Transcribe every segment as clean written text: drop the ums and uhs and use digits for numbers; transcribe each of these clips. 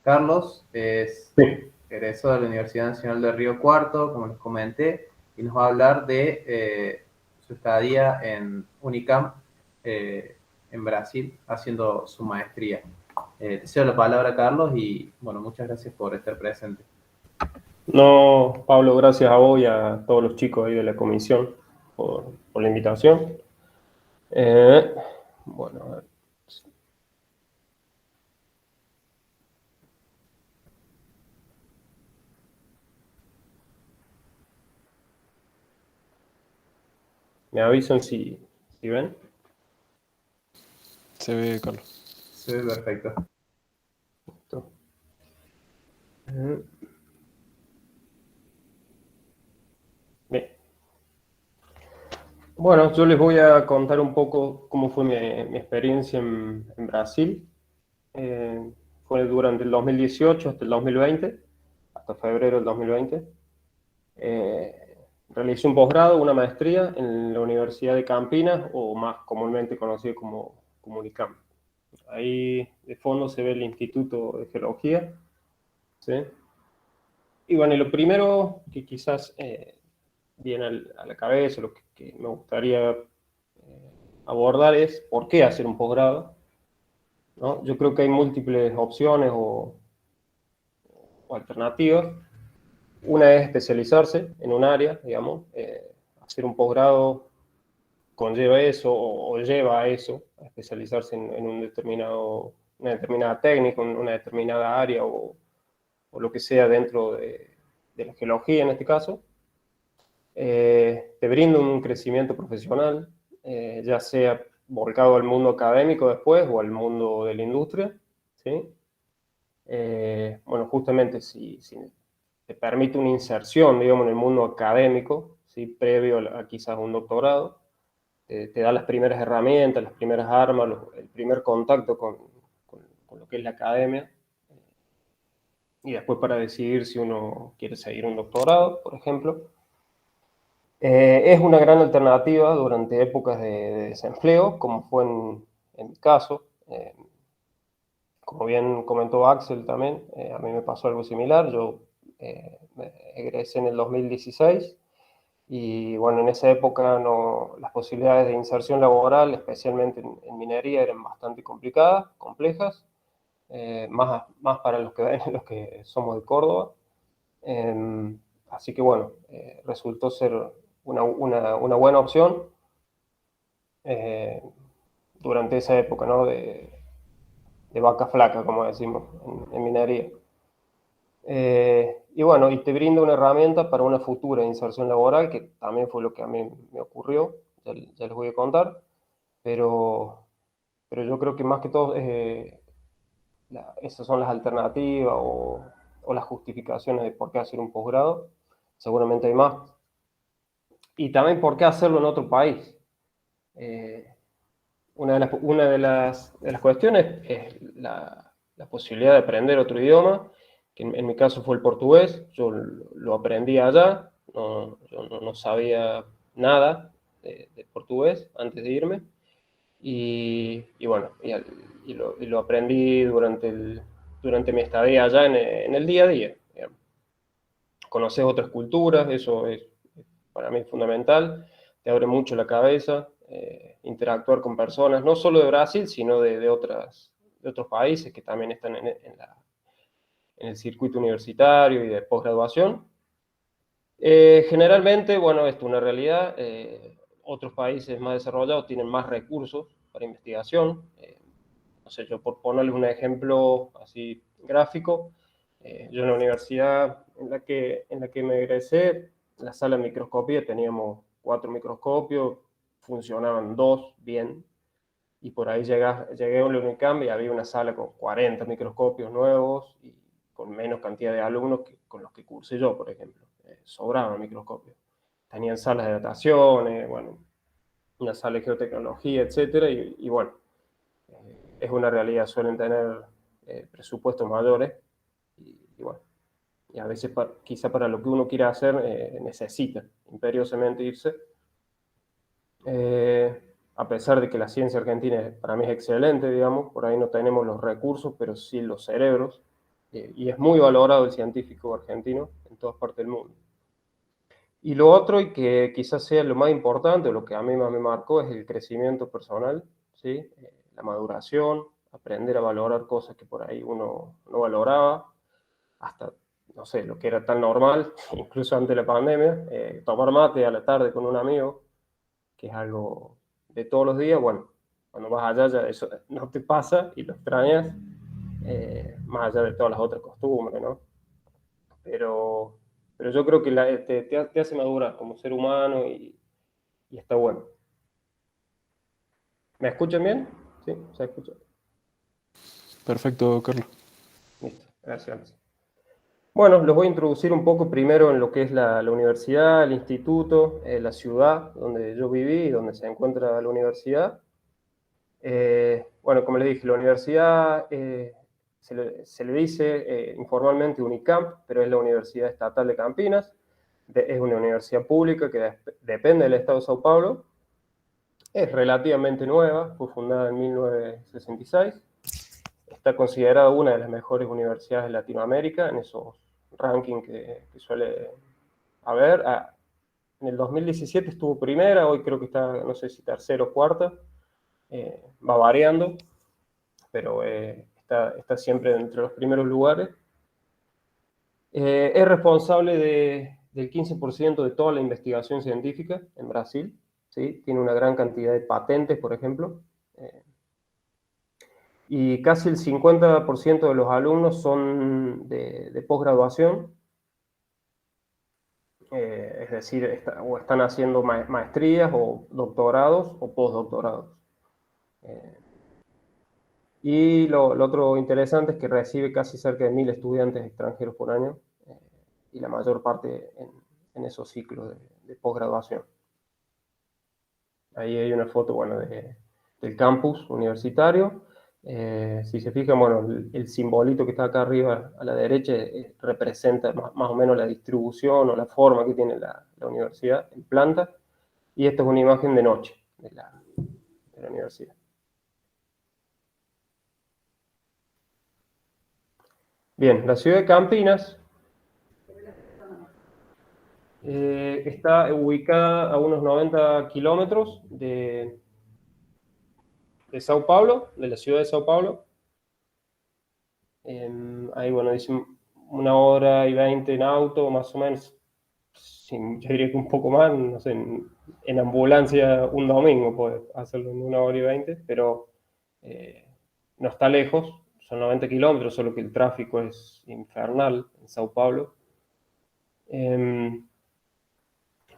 Carlos es Sí. egresado de la Universidad Nacional de Río Cuarto, como les comenté, y nos va a hablar de su estadía en Unicamp, en Brasil, haciendo su maestría. Te cedo la palabra, Carlos, y bueno, muchas gracias por estar presente. No, Pablo, gracias a vos y a todos los chicos ahí de la comisión por la invitación. Eh, bueno, a ver. Me avisan si ven. Se ve, Carlos. Se ve perfecto. Listo. Eh, Bien. Bueno, yo les voy a contar un poco cómo fue mi experiencia en Brasil. Fue durante el 2018 hasta el 2020, hasta febrero del 2020. Eh, Realicé un posgrado, una maestría en la Universidad de Campinas, o más comúnmente conocido como Unicamp. Ahí de fondo se ve el Instituto de Geología, ¿sí? Y bueno, y lo primero que quizás viene a la cabeza, lo que me gustaría abordar es por qué hacer un posgrado, ¿no? Yo creo que hay múltiples opciones o alternativas. Una es especializarse en un área, digamos, hacer un posgrado conlleva eso o lleva a eso, a especializarse en un una determinada técnica, en una determinada área o lo que sea dentro de la geología en este caso. Te brinda un crecimiento profesional, ya sea volcado al mundo académico después o al mundo de la industria, ¿sí? Bueno, justamente si te permite una inserción, digamos, en el mundo académico, ¿sí? Previo a quizás un doctorado, te da las primeras herramientas, las primeras armas, el primer contacto con lo que es la academia, y después para decidir si uno quiere seguir un doctorado, por ejemplo. Es una gran alternativa durante épocas de desempleo, como fue en mi caso. Como bien comentó Axel también, a mí me pasó algo similar. Yo me egresé en el 2016 y bueno, en esa época no, las posibilidades de inserción laboral, especialmente en minería, eran bastante complicadas, complejas, más para los que, los que somos de Córdoba. Así que bueno, resultó ser una buena opción eh, durante esa época, ¿no? De vaca flaca, como decimos en minería. Y bueno, y te brinda una herramienta para una futura inserción laboral, que también fue lo que a mí me ocurrió, ya les voy a contar, pero, pero yo creo que más que todo esas son las alternativas o las justificaciones de por qué hacer un posgrado. Seguramente hay más. Y también por qué hacerlo en otro país. Eh, una de las cuestiones es la posibilidad de aprender otro idioma, que en mi caso fue el portugués. Yo lo aprendí allá, yo no sabía nada de portugués antes de irme, y bueno, y lo aprendí durante mi estadía allá en el día a día. Digamos. Conoces otras culturas, eso es para mí fundamental, te abre mucho la cabeza, interactuar con personas, no solo de Brasil, sino de otros países que también están en el circuito universitario y de posgraduación. Generalmente, bueno, esto es una realidad, otros países más desarrollados tienen más recursos para investigación. No sé, yo por ponerles un ejemplo así gráfico, yo en la universidad en la que me egresé, la sala de microscopía teníamos 4 microscopios, funcionaban 2 bien, y por ahí llegué a la Unicamp y había una sala con 40 microscopios nuevos y con menos cantidad de alumnos que con los que cursé yo, por ejemplo. Sobraban microscopios. Tenían salas de datación, bueno, una sala de geotecnología, etcétera, y bueno, es una realidad, suelen tener presupuestos mayores y bueno, y a veces quizá para lo que uno quiera hacer necesita imperiosamente irse. A pesar de que la ciencia argentina para mí es excelente, digamos, por ahí no tenemos los recursos, pero sí los cerebros. y es muy valorado el científico argentino en todas partes del mundo. Y lo otro, y que quizás sea lo más importante, lo que a mí más me marcó, es el crecimiento personal, ¿sí? La maduración, aprender a valorar cosas que por ahí uno no valoraba, hasta, no sé, lo que era tan normal, incluso antes de la pandemia, tomar mate a la tarde con un amigo, que es algo de todos los días. Bueno, cuando vas allá ya eso no te pasa y lo extrañas, más allá de todas las otras costumbres, ¿no? Pero, pero yo creo que te hace madurar como ser humano y está bueno. ¿Me escuchan bien? Sí, se escucha. Perfecto, Carlos. Listo, gracias. Bueno, los voy a introducir un poco primero en lo que es la universidad, el instituto, la ciudad donde yo viví y donde se encuentra la universidad. Bueno, como les dije, la universidad se le dice informalmente UNICAMP, pero es la Universidad Estatal de Campinas. Es una universidad pública que depende del Estado de Sao Paulo. Es relativamente nueva, fue fundada en 1966. Está considerada una de las mejores universidades de Latinoamérica en esos rankings que suele haber. En el 2017 estuvo primera, hoy creo que está, no sé si tercera o cuarta. Va variando, pero está siempre entre los primeros lugares. Es responsable del 15% de toda la investigación científica en Brasil, ¿sí? Tiene una gran cantidad de patentes, por ejemplo, y casi el 50% de los alumnos son de posgraduación, es decir, o están haciendo maestrías o doctorados o postdoctorados. Y lo otro interesante es que recibe casi cerca de 1000 estudiantes extranjeros por año, y la mayor parte en esos ciclos de posgraduación. Ahí hay una foto, bueno, del campus universitario. Si se fijan, bueno, el simbolito que está acá arriba a la derecha representa más o menos la distribución o la forma que tiene la universidad en planta. Y esta es una imagen de noche de la universidad. Bien, la ciudad de Campinas está ubicada a unos 90 kilómetros de Sao Paulo, de la ciudad de Sao Paulo. Ahí, bueno, dice 1 hora y 20 en auto, más o menos. Yo diría que un poco más, no sé, en ambulancia un domingo puedes hacerlo en 1 hora y 20, pero no está lejos, son 90 kilómetros, solo que el tráfico es infernal en Sao Paulo.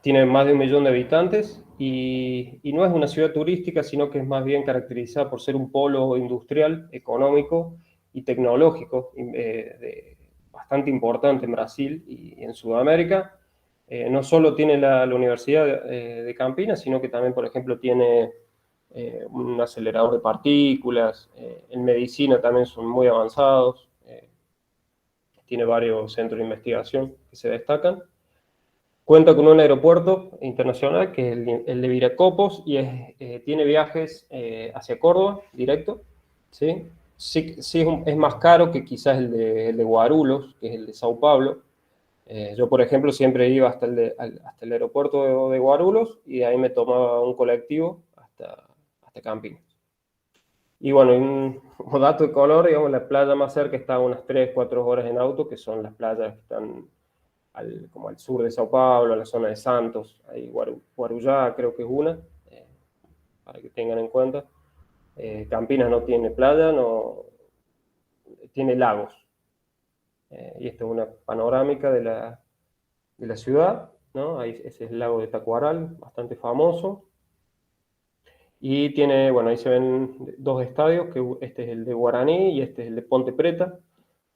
Tiene más de 1 millón de habitantes y no es una ciudad turística, sino que es más bien caracterizada por ser un polo industrial, económico y tecnológico bastante importante en Brasil y en Sudamérica. No solo tiene la Universidad de Campinas, sino que también, por ejemplo, tiene un acelerador de partículas. En medicina también son muy avanzados. Tiene varios centros de investigación que se destacan. Cuenta con un aeropuerto internacional, que es el de Viracopos, y tiene viajes hacia Córdoba, directo. ¿Sí? Sí, es más caro que quizás el de Guarulhos, que es el de Sao Paulo. Yo, por ejemplo, siempre iba hasta el aeropuerto de Guarulhos, y de ahí me tomaba un colectivo hasta Campinas. Y bueno, como dato de color, digamos, la playa más cerca está a unas 3-4 horas en auto, que son las playas que están como al sur de Sao Paulo, a la zona de Santos, ahí Guarujá creo que es una, para que tengan en cuenta. Campinas no tiene playa, tiene lagos. Y esta es una panorámica de la ciudad, ¿no? Ahí, ese es el lago de Tacuaral, bastante famoso. Y tiene, bueno, ahí se ven 2 estadios, que este es el de Guaraní y este es el de Ponte Preta.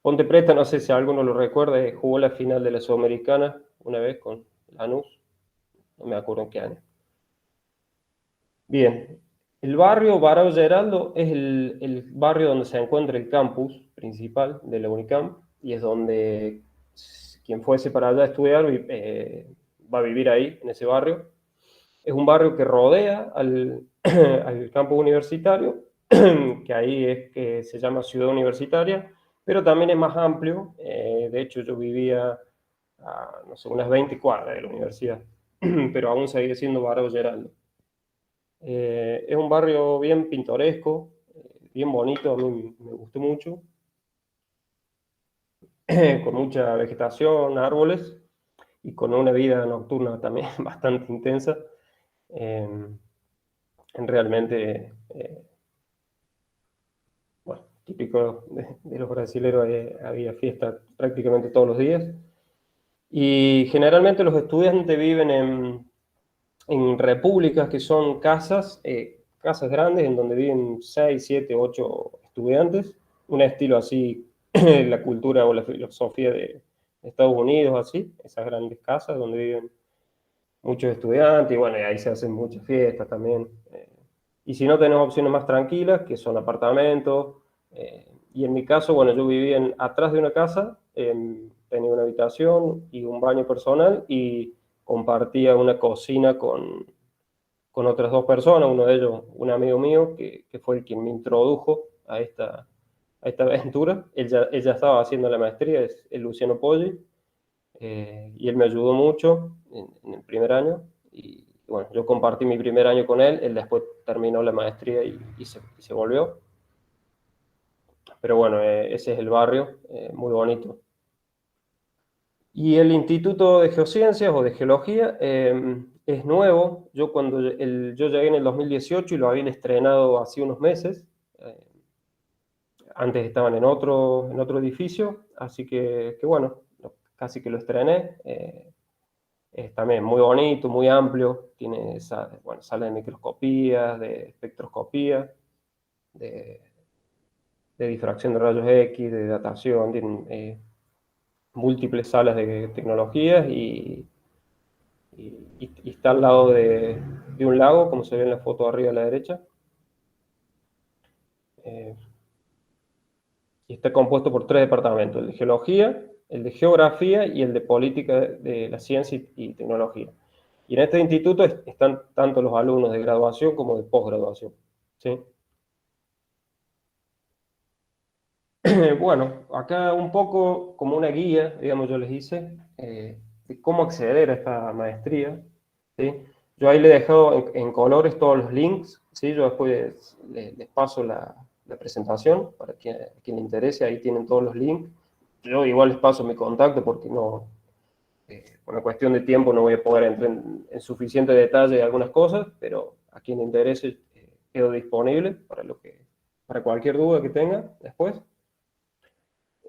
Ponte Preta, no sé si alguno lo recuerda, jugó la final de la Sudamericana una vez con Lanús, no me acuerdo en qué año. Bien, el barrio Barão Geraldo es el barrio donde se encuentra el campus principal de la Unicamp, y es donde quien fuese para allá a estudiar va a vivir ahí, en ese barrio. Es un barrio que rodea al campus universitario, que ahí es que se llama Ciudad Universitaria, pero también es más amplio. De hecho, yo vivía a, no sé, unas 20 cuadras de la universidad, pero aún sigue siendo Barrio Geraldo. Es un barrio bien pintoresco, bien bonito, a mí me gustó mucho, con mucha vegetación, árboles, y con una vida nocturna también bastante intensa. Realmente, bueno, típico de los brasileños, había fiesta prácticamente todos los días. Y generalmente los estudiantes viven en repúblicas, que son casas, casas grandes en donde viven 6, 7, 8 estudiantes, un estilo así, la cultura o la filosofía de Estados Unidos, así, esas grandes casas donde viven muchos estudiantes, y bueno, y ahí se hacen muchas fiestas también. Y si no, tenemos opciones más tranquilas, que son apartamentos, y en mi caso, bueno, yo vivía atrás de una casa, tenía una habitación y un baño personal, y compartía una cocina con otras dos personas, uno de ellos, un amigo mío, que fue el quien me introdujo a esta aventura. Él ya estaba haciendo la maestría, es el Luciano Poggi, y él me ayudó mucho en el primer año. Y bueno, yo compartí mi primer año con él, él después terminó la maestría y se volvió. Pero bueno, ese es el barrio, muy bonito. Y el Instituto de Geociencias o de Geología es nuevo. Yo llegué en el 2018 y lo habían estrenado hace unos meses. Eh, Antes estaban en otro edificio, así que bueno, casi que lo estrené. Es también muy bonito, muy amplio. Tiene bueno, sala de microscopía, de espectroscopía, de, de difracción de rayos X, de datación. Tienen múltiples salas de tecnologías y está al lado de un lago, como se ve en la foto arriba a la derecha. Eh, y está compuesto por 3 departamentos: el de geología, el de geografía y el de política de la ciencia y tecnología. Y en este instituto están tanto los alumnos de graduación como de posgraduación, ¿sí? Bueno, acá un poco como una guía, digamos, yo les hice, de cómo acceder a esta maestría, ¿sí? Yo ahí le he dejado en colores todos los links, ¿sí? Yo después les paso la presentación para quien le interese, ahí tienen todos los links. Yo igual les paso mi contacto porque no, por una cuestión de tiempo no voy a poder entrar en suficiente detalle de algunas cosas, pero a quien le interese quedo disponible para cualquier duda que tenga después.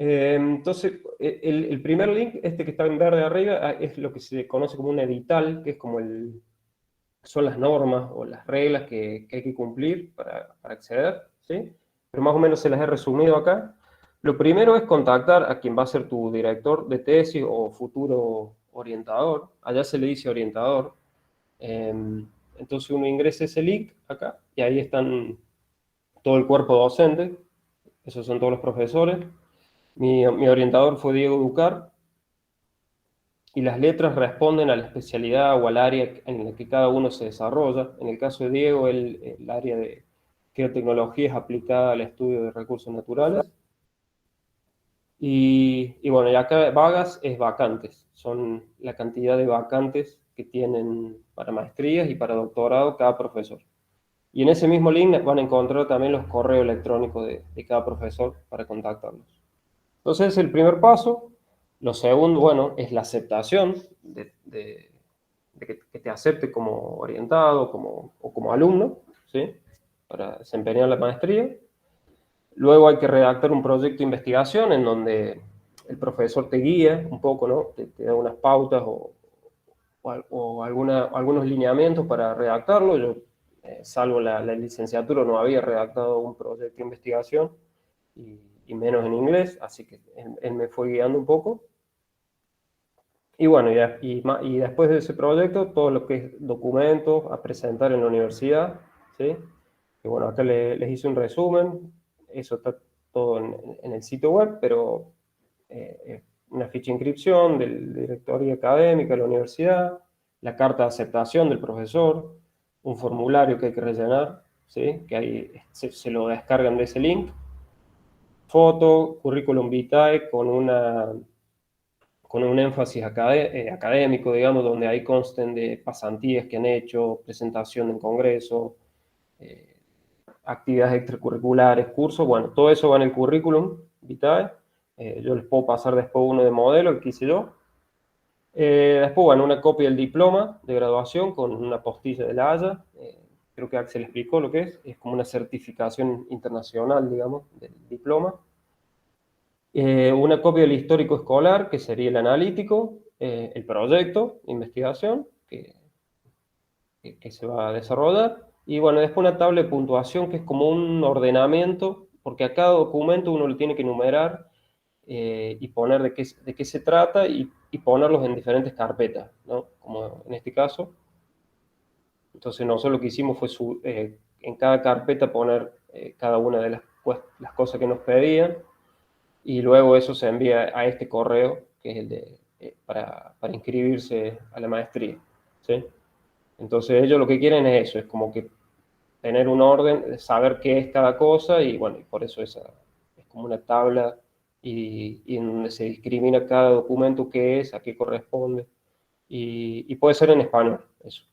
Entonces, el primer link, este que está en verde arriba, es lo que se conoce como un edital, que es como son las normas o las reglas que hay que cumplir para acceder, ¿sí? Pero más o menos se las he resumido acá. Lo primero es contactar a quien va a ser tu director de tesis o futuro orientador. Allá se le dice orientador. Entonces uno ingresa ese link acá y ahí están todo el cuerpo docente. Esos son todos los profesores. Mi orientador fue Diego Ducar, y las letras responden a la especialidad o al área en la que cada uno se desarrolla. En el caso de Diego, el área de geotecnología es aplicada al estudio de recursos naturales. Y bueno, y acá vagas es vacantes, son la cantidad de vacantes que tienen para maestrías y para doctorado cada profesor. Y en ese mismo link van a encontrar también los correos electrónicos de cada profesor para contactarlos. Entonces, el primer paso. Lo segundo, bueno, es la aceptación de que te acepte como orientado o como alumno, ¿sí? Para desempeñar la maestría. Luego hay que redactar un proyecto de investigación en donde el profesor te guía un poco, ¿no? Te da unas pautas o algunos lineamientos para redactarlo. Yo, salvo la licenciatura, no había redactado un proyecto de investigación y menos en inglés, así que él me fue guiando un poco. Y bueno, y después de ese proyecto, todo lo que es documentos a presentar en la universidad, ¿sí? Y bueno, acá les hice un resumen, eso está todo en el sitio web, pero una ficha de inscripción del directorio académica de la universidad, la carta de aceptación del profesor, un formulario que hay que rellenar, ¿sí? Que ahí se lo descargan de ese link. foto, currículum vitae con un énfasis académico, digamos, donde ahí consten de pasantías que han hecho, presentación en congreso, eh, actividades extracurriculares, cursos, bueno, todo eso va en el currículum vitae. Yo les puedo pasar después uno de modelo que hice yo. Después, bueno, una copia del diploma de graduación con una postilla de La Haya. Creo que Axel explicó lo que es como una certificación internacional, digamos, del diploma. Una copia del histórico escolar, que sería el analítico, el proyecto de investigación que se va a desarrollar, y bueno, después una tabla de puntuación que es como un ordenamiento, porque a cada documento uno le tiene que enumerar y poner de qué se trata y ponerlos en diferentes carpetas, ¿no? Como en este caso. Entonces nosotros lo que hicimos fue en cada carpeta poner cada una de las cosas que nos pedían, y luego eso se envía a este correo, que es el para inscribirse a la maestría, ¿sí? Entonces ellos lo que quieren es eso, es como que tener un orden, saber qué es cada cosa, y bueno, y por eso es como una tabla y en donde se discrimina cada documento qué es, a qué corresponde, y puede ser en español, eso.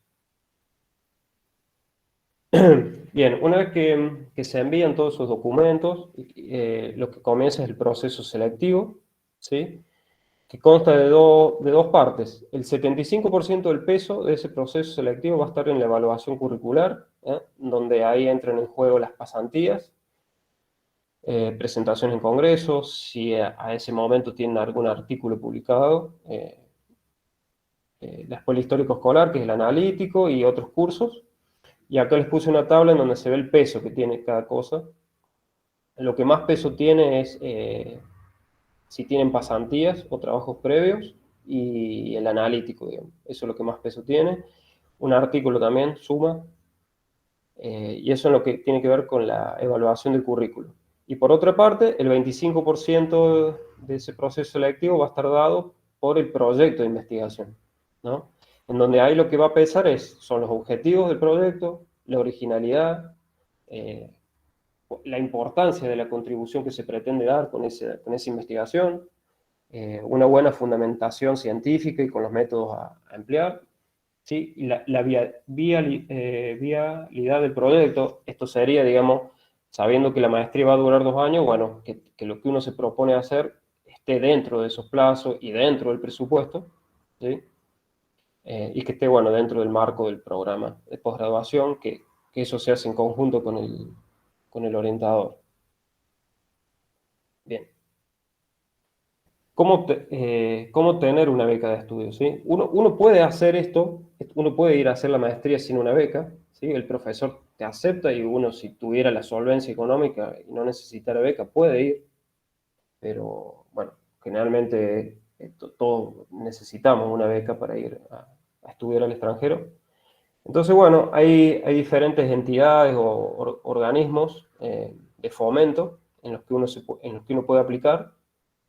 Bien, una vez que se envían todos esos documentos, lo que comienza es el proceso selectivo, ¿sí? Que consta de dos partes. El 75% del peso de ese proceso selectivo va a estar en la evaluación curricular, donde ahí entran en juego las pasantías, presentaciones en congresos, si a ese momento tienen algún artículo publicado, la escuela histórico escolar, que es el analítico, y otros cursos. Y acá les puse una tabla en donde se ve el peso que tiene cada cosa. Lo que más peso tiene es si tienen pasantías o trabajos previos, y el analítico, digamos. Eso es lo que más peso tiene. Un artículo también suma, y eso es lo que tiene que ver con la evaluación del currículo. Y por otra parte, el 25% de ese proceso selectivo va a estar dado por el proyecto de investigación, ¿no? En donde ahí lo que va a pesar son los objetivos del proyecto, la originalidad, eh, la importancia de la contribución que se pretende dar con esa investigación, una buena fundamentación científica y con los métodos a emplear, ¿sí? Y la vialidad del proyecto, esto sería, digamos, sabiendo que la maestría va a durar 2 años, bueno, que lo que uno se propone hacer esté dentro de esos plazos y dentro del presupuesto, ¿sí? Y que esté, bueno, dentro del marco del programa de posgraduación, que eso se hace en conjunto con el orientador. Bien. ¿Cómo tener una beca de estudio? ¿Sí? Uno puede hacer esto, uno puede ir a hacer la maestría sin una beca, ¿sí? El profesor te acepta, y uno, si tuviera la solvencia económica y no necesitara beca, puede ir, pero bueno, generalmente todos necesitamos una beca para ir a estudiar al extranjero. Entonces, bueno, hay diferentes entidades o organismos de fomento en los que uno puede aplicar,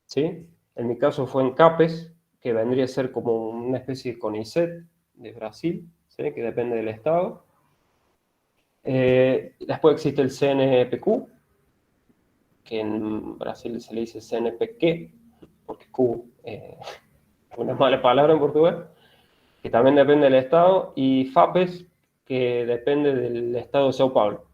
¿sí? En mi caso fue en CAPES, que vendría a ser como una especie de CONICET de Brasil, ¿sí? Que depende del Estado. Después existe el CNPq, que en Brasil se le dice CNPq, porque Q es una mala palabra en portugués, que también depende del Estado, y FAPES, que depende del Estado de Sao Paulo.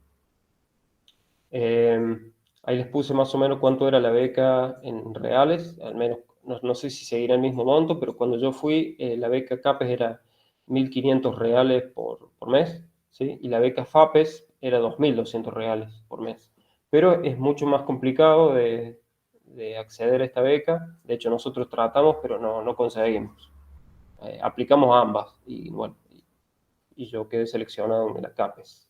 Ahí les puse más o menos cuánto era la beca en reales, al menos, no sé si seguirá el mismo monto, pero cuando yo fui, la beca CAPES era 1.500 reales por mes, ¿sí? Y la beca FAPES era 2.200 reales por mes. Pero es mucho más complicado de acceder a esta beca. De hecho, nosotros tratamos, pero no conseguimos. Aplicamos a ambas, y bueno, y yo quedé seleccionado en la CAPES.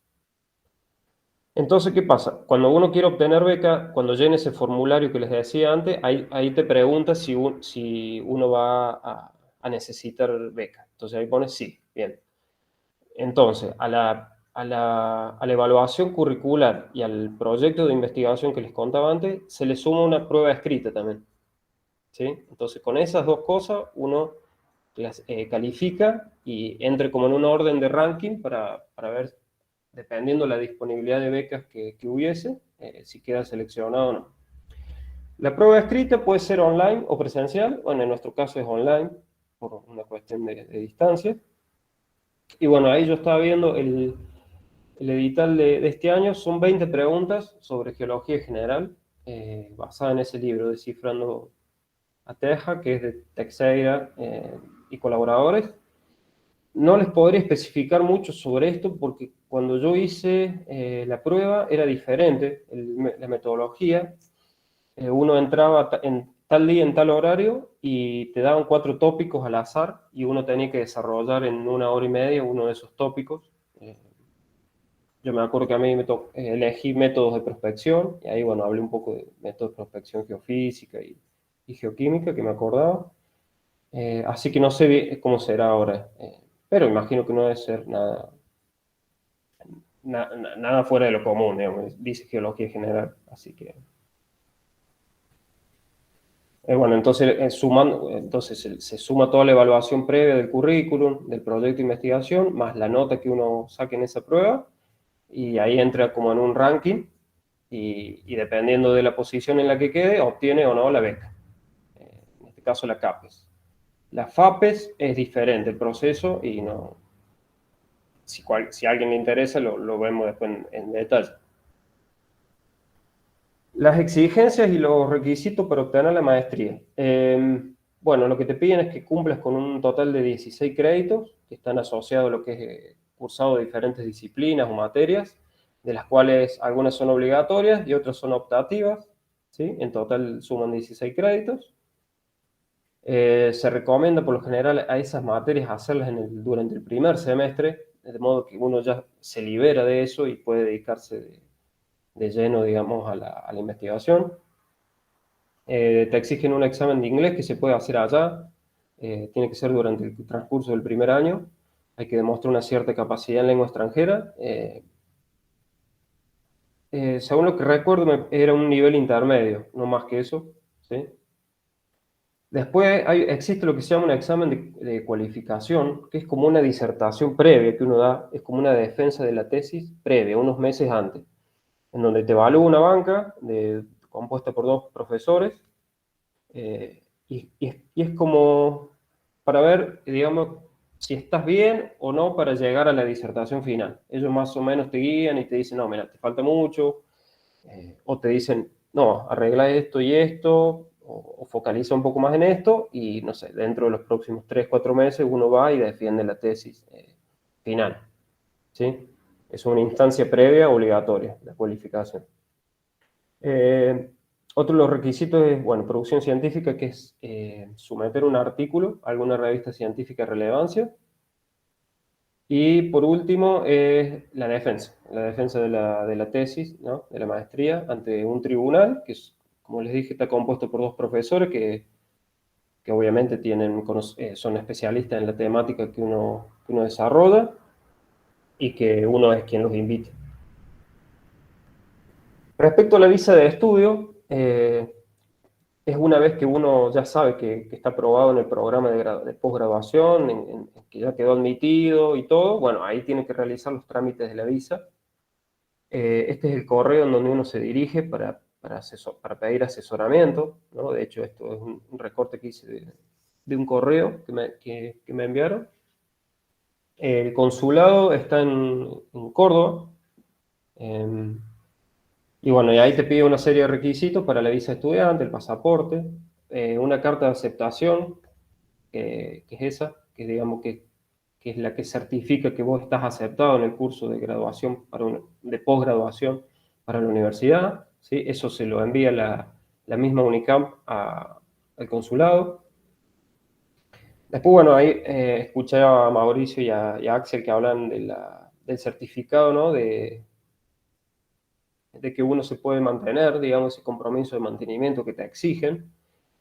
Entonces, ¿qué pasa? Cuando uno quiere obtener beca, cuando llene ese formulario que les decía antes, ahí te pregunta si uno va a necesitar beca. Entonces ahí pones sí, bien. Entonces, a la evaluación curricular y al proyecto de investigación que les contaba antes, se le suma una prueba escrita también, ¿sí? Entonces, con esas dos cosas, uno las califica y entra como en un orden de ranking para ver, dependiendo de la disponibilidad de becas que hubiese, si queda seleccionado o no. La prueba escrita puede ser online o presencial. Bueno, en nuestro caso es online, por una cuestión de distancia. Y bueno, ahí yo estaba viendo el edital de este año, son 20 preguntas sobre geología general, basada en ese libro, Descifrando a Teja, que es de Teixeira y colaboradores. No les podría especificar mucho sobre esto porque cuando yo hice la prueba era diferente la metodología. Uno entraba en tal día, en tal horario, y te daban 4 tópicos al azar y uno tenía que desarrollar en 1 hora y media uno de esos tópicos. Yo me acuerdo que a mí elegí métodos de prospección, y ahí, bueno, hablé un poco de métodos de prospección geofísica y geoquímica, que me acordaba. Así que no sé cómo será ahora, pero imagino que no debe ser nada fuera de lo común, digamos, dice geología general, así que... bueno, entonces, entonces se suma toda la evaluación previa del currículum, del proyecto de investigación, más la nota que uno saque en esa prueba, y ahí entra como en un ranking, y dependiendo de la posición en la que quede, obtiene o no la beca. En este caso la CAPES. La FAPES es diferente el proceso, y no, si a alguien le interesa lo vemos después en detalle. Las exigencias y los requisitos para obtener la maestría. Bueno, lo que te piden es que cumplas con un total de 16 créditos que están asociados a lo que es cursado de diferentes disciplinas o materias, de las cuales algunas son obligatorias y otras son optativas, ¿sí? En total suman 16 créditos. Se recomienda por lo general a esas materias hacerlas durante el primer semestre, de modo que uno ya se libera de eso y puede dedicarse de lleno, digamos, a la investigación. Te exigen un examen de inglés que se puede hacer allá, tiene que ser durante el transcurso del primer año, hay que demostrar una cierta capacidad en lengua extranjera. Según lo que recuerdo, era un nivel intermedio, no más que eso, ¿sí? Después existe lo que se llama un examen de cualificación, que es como una disertación previa que uno da, es como una defensa de la tesis previa, unos meses antes, en donde te evalúa una banca compuesta por 2 profesores. Y es como para ver, digamos, si estás bien o no para llegar a la disertación final. Ellos más o menos te guían y te dicen, no, mira, te falta mucho, o te dicen, no, arregla esto y esto, o focaliza un poco más en esto, y no sé, dentro de los próximos 3, 4 meses uno va y defiende la tesis final, ¿sí? Es una instancia previa obligatoria, la cualificación. Otro de los requisitos es, bueno, producción científica, que es someter un artículo a alguna revista científica de relevancia. Y por último, es la defensa de la tesis, ¿no? De la maestría ante un tribunal, que es, como les dije, está compuesto por 2 profesores que obviamente son especialistas en la temática que uno desarrolla y que uno es quien los invita. Respecto a la visa de estudio, es una vez que uno ya sabe que está aprobado en el programa de posgraduación, que ya quedó admitido y todo, bueno, ahí tiene que realizar los trámites de la visa. Este es el correo en donde uno se dirige para pedir asesoramiento, ¿no? De hecho, esto es un recorte que hice de un correo que me enviaron. El consulado está en Córdoba. Y bueno, y ahí te pide una serie de requisitos para la visa de estudiante, el pasaporte, una carta de aceptación, que es esa, que digamos que es la que certifica que vos estás aceptado en el curso de graduación, de posgraduación para la universidad, ¿sí? Eso se lo envía la misma UNICAMP al consulado. Después, bueno, ahí escuché a Mauricio y a Axel que hablan del certificado, ¿no? De que uno se puede mantener, digamos, ese compromiso de mantenimiento que te exigen,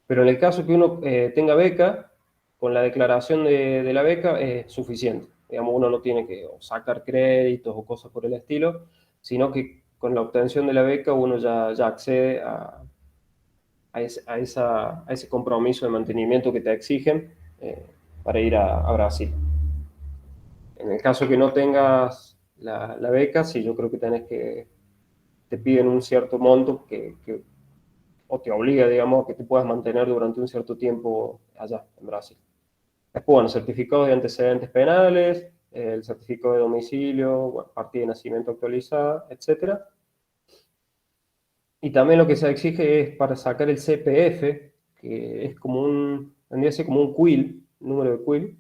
pero en el caso que uno tenga beca, con la declaración de la beca es suficiente. Digamos, uno no tiene que sacar créditos o cosas por el estilo, sino que con la obtención de la beca uno ya accede a ese compromiso de mantenimiento que te exigen para ir a Brasil. En el caso que no tengas la beca, sí, yo creo que te piden un cierto monto o te obliga, digamos, a que te puedas mantener durante un cierto tiempo allá, en Brasil. Después, bueno, certificados de antecedentes penales, el certificado de domicilio, bueno, partida de nacimiento actualizada, etc. Y también lo que se exige es para sacar el CPF, que es como tendría que ser como un quill, número de quill.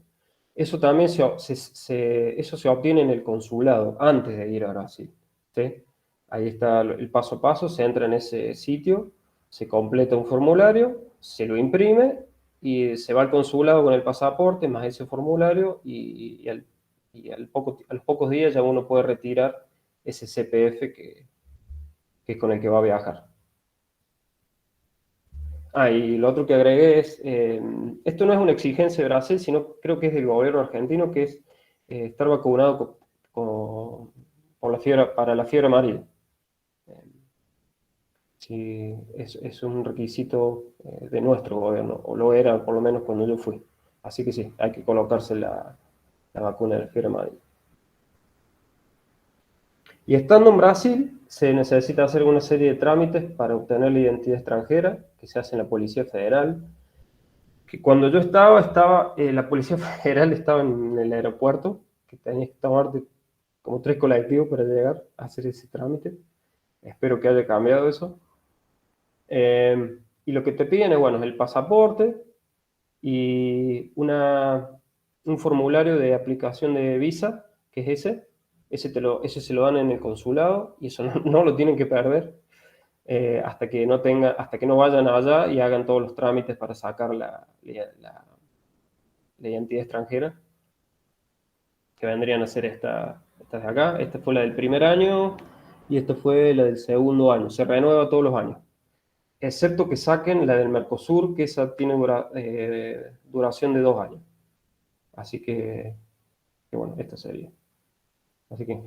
Eso también eso se obtiene en el consulado, antes de ir a Brasil, ¿sí? Ahí está el paso a paso, se entra en ese sitio, se completa un formulario, se lo imprime y se va al consulado con el pasaporte más ese formulario a los pocos días ya uno puede retirar ese CPF que es con el que va a viajar. Y lo otro que agregué es, esto no es una exigencia de Brasil, sino creo que es del gobierno argentino, que es estar vacunado por para la fiebre amarilla. Sí, es un requisito de nuestro gobierno, o lo era por lo menos cuando yo fui. Así que sí, hay que colocarse la vacuna de la fiebre amarilla. Y estando en Brasil, se necesita hacer una serie de trámites para obtener la identidad extranjera, que se hace en la Policía Federal. Que cuando yo la Policía Federal estaba en el aeropuerto, que tenía que tomarte como 3 colectivos para llegar a hacer ese trámite. Espero que haya cambiado eso. Y lo que te piden es, bueno, el pasaporte y un formulario de aplicación de visa, que es ese. Ese se lo dan en el consulado y eso no lo tienen que perder hasta que no vayan allá y hagan todos los trámites para sacar la identidad extranjera, que vendrían a ser estas de acá. Esta fue la del primer año y esta fue la del segundo año. Se renueva todos los años, excepto que saquen la del Mercosur, que esa tiene duración de 2 años. Así que bueno, esta sería. Así que,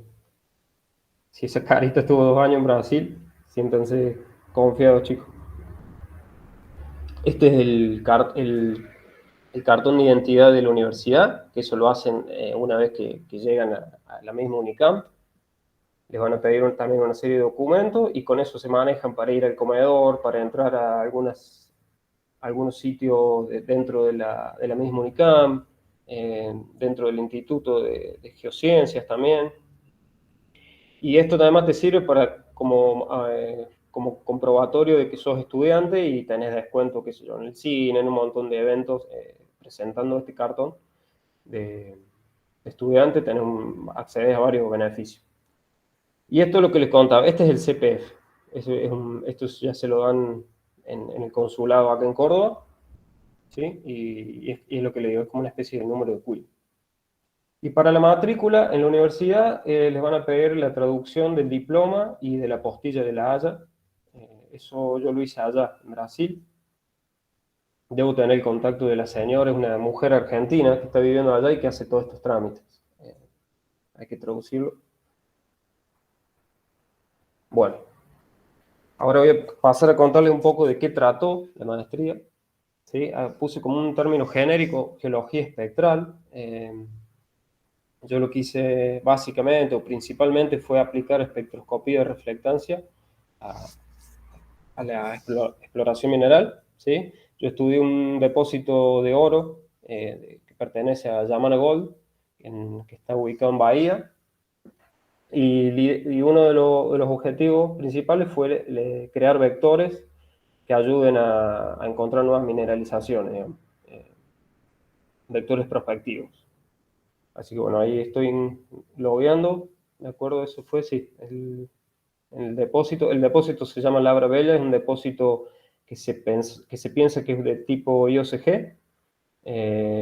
si esa carita estuvo 2 años en Brasil, siéntanse confiados, chicos. Este es el cartón de identidad de la universidad, que eso lo hacen una vez que llegan a la misma Unicamp. Les van a pedir también una serie de documentos y con eso se manejan para ir al comedor, para entrar a algunos sitios dentro de la misma Unicamp, dentro del Instituto de Geociencias también. Y esto además te sirve como comprobatorio de que sos estudiante y tenés descuento, qué sé yo, en el cine, en un montón de eventos, presentando este cartón de estudiante, accedes a varios beneficios. Y esto es lo que les contaba, este es el CPF. Esto ya se lo dan en el consulado acá en Córdoba, ¿sí? Y es lo que le digo, es como una especie de número de quill. Y para la matrícula en la universidad les van a pedir la traducción del diploma y de la postilla de la Haya. Eso yo lo hice allá, en Brasil. Debo tener el contacto de la señora, es una mujer argentina que está viviendo allá y que hace todos estos trámites. Hay que traducirlo. Bueno, ahora voy a pasar a contarles un poco de qué trató la maestría. ¿Sí? Puse como un término genérico, geología espectral. Yo lo que hice básicamente o principalmente fue aplicar espectroscopía de reflectancia a la exploración mineral, ¿sí? Yo estudié un depósito de oro que pertenece a Yamana Gold, que está ubicado en Bahía, y uno de los objetivos principales fue crear vectores que ayuden a encontrar nuevas mineralizaciones, digamos, vectores prospectivos. Así que bueno, ahí estoy logueando, ¿de acuerdo? Eso fue, sí, el depósito se llama Labra Bella, es un depósito que se piensa que es de tipo IOCG,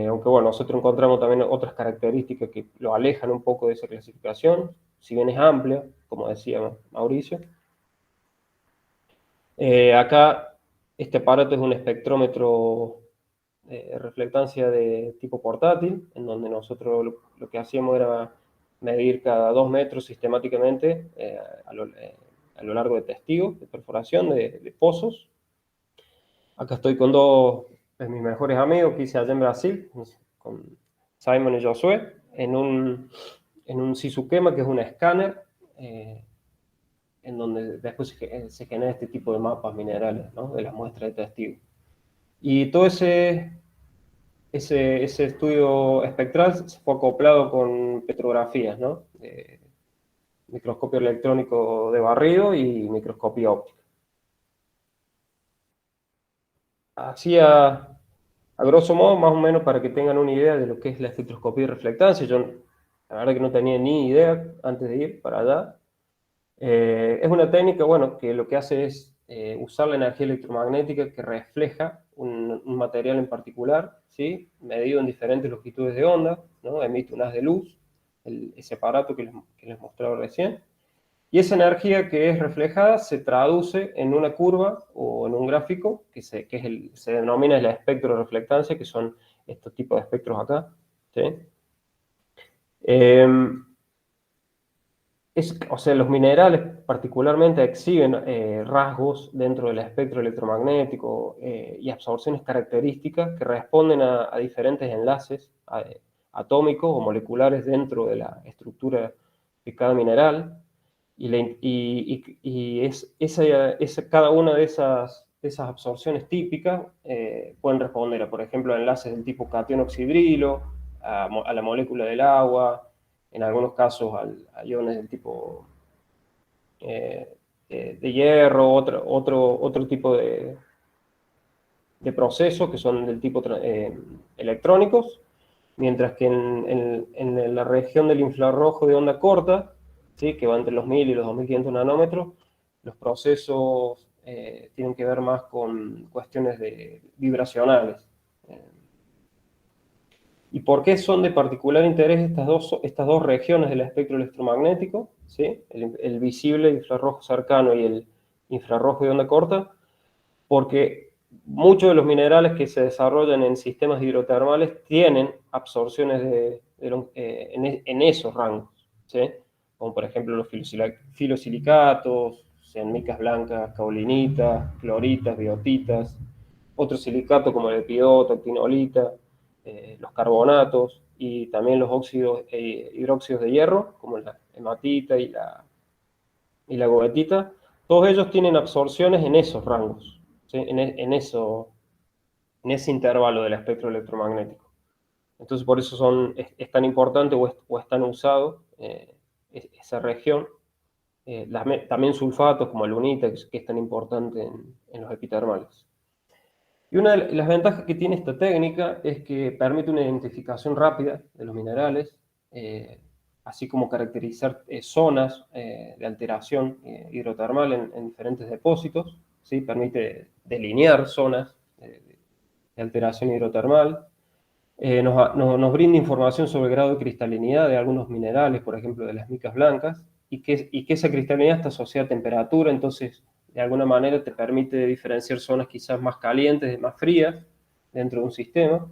aunque bueno, nosotros encontramos también otras características que lo alejan un poco de esa clasificación, si bien es amplia, como decía Mauricio. Acá este aparato es un espectrómetro de reflectancia de tipo portátil, en donde nosotros lo que hacíamos era medir cada 2 metros sistemáticamente a lo largo de testigos de perforación de pozos. Acá estoy con 2 de mis mejores amigos que hice allá en Brasil, con Simon y Josué, en un Sisukema, que es un escáner en donde después se genera este tipo de mapas minerales, ¿no? De las muestras de testigo. Y todo ese estudio espectral se fue acoplado con petrografías, ¿no? Microscopio electrónico de barrido y microscopía óptica. Así a grosso modo, más o menos para que tengan una idea de lo que es la espectroscopía y reflectancia. Yo la verdad que no tenía ni idea antes de ir para allá. Es una técnica, bueno, que lo que hace es usar la energía electromagnética que refleja un material en particular, ¿sí? Medido en diferentes longitudes de onda, ¿no? Emite un haz de luz, ese aparato que les mostraba recién. Y esa energía que es reflejada se traduce en una curva o en un gráfico se denomina la espectroreflectancia, que son estos tipos de espectros acá, ¿sí? O sea, los minerales particularmente exhiben rasgos dentro del espectro electromagnético y absorciones características que responden a diferentes enlaces atómicos o moleculares dentro de la estructura de cada mineral. Cada una de esas absorciones típicas pueden responder a, por ejemplo, a enlaces del tipo catión oxidrilo, a la molécula del agua, en algunos casos a iones del tipo de hierro, otro tipo de procesos que son del tipo electrónicos, mientras que en la región del infrarrojo de onda corta, ¿sí? Que va entre los 1000 y los 2500 nanómetros, los procesos tienen que ver más con cuestiones vibracionales. ¿Y por qué son de particular interés estas dos regiones del espectro electromagnético? ¿Sí? El visible infrarrojo cercano y el infrarrojo de onda corta, porque muchos de los minerales que se desarrollan en sistemas hidrotermales tienen absorciones en esos rangos, ¿sí? Como por ejemplo los filosilicatos, sean micas blancas, caolinitas, cloritas, biotitas, otros silicatos como el epidoto, actinolita, los carbonatos y también los óxidos hidróxidos de hierro, como la hematita y la goethita. Todos ellos tienen absorciones en esos rangos, ¿sí? En ese intervalo del espectro electromagnético. Entonces, por eso tan importante o es tan usado esa región. También sulfatos como el lunita, que es tan importante en los epitermales. Y una de las ventajas que tiene esta técnica es que permite una identificación rápida de los minerales, así como caracterizar zonas de alteración hidrotermal en diferentes depósitos, ¿sí? Permite delinear zonas de alteración hidrotermal. Nos brinda información sobre el grado de cristalinidad de algunos minerales, por ejemplo, de las micas blancas, y que esa cristalinidad está asociada a temperatura, entonces de alguna manera te permite diferenciar zonas quizás más calientes de más frías dentro de un sistema.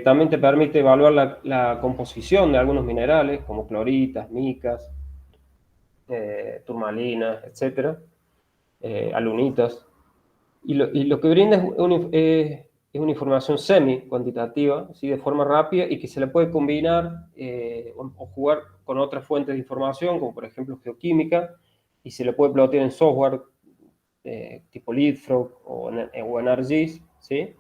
También te permite evaluar la composición de algunos minerales, como cloritas, micas, turmalinas, etc., alunitas. Y lo que brinda es una información semi-cuantitativa, ¿sí? De forma rápida y que se le puede combinar o jugar con otras fuentes de información, como por ejemplo geoquímica, y se le puede plotear en software tipo Leapfrog o en ArcGIS, ¿sí?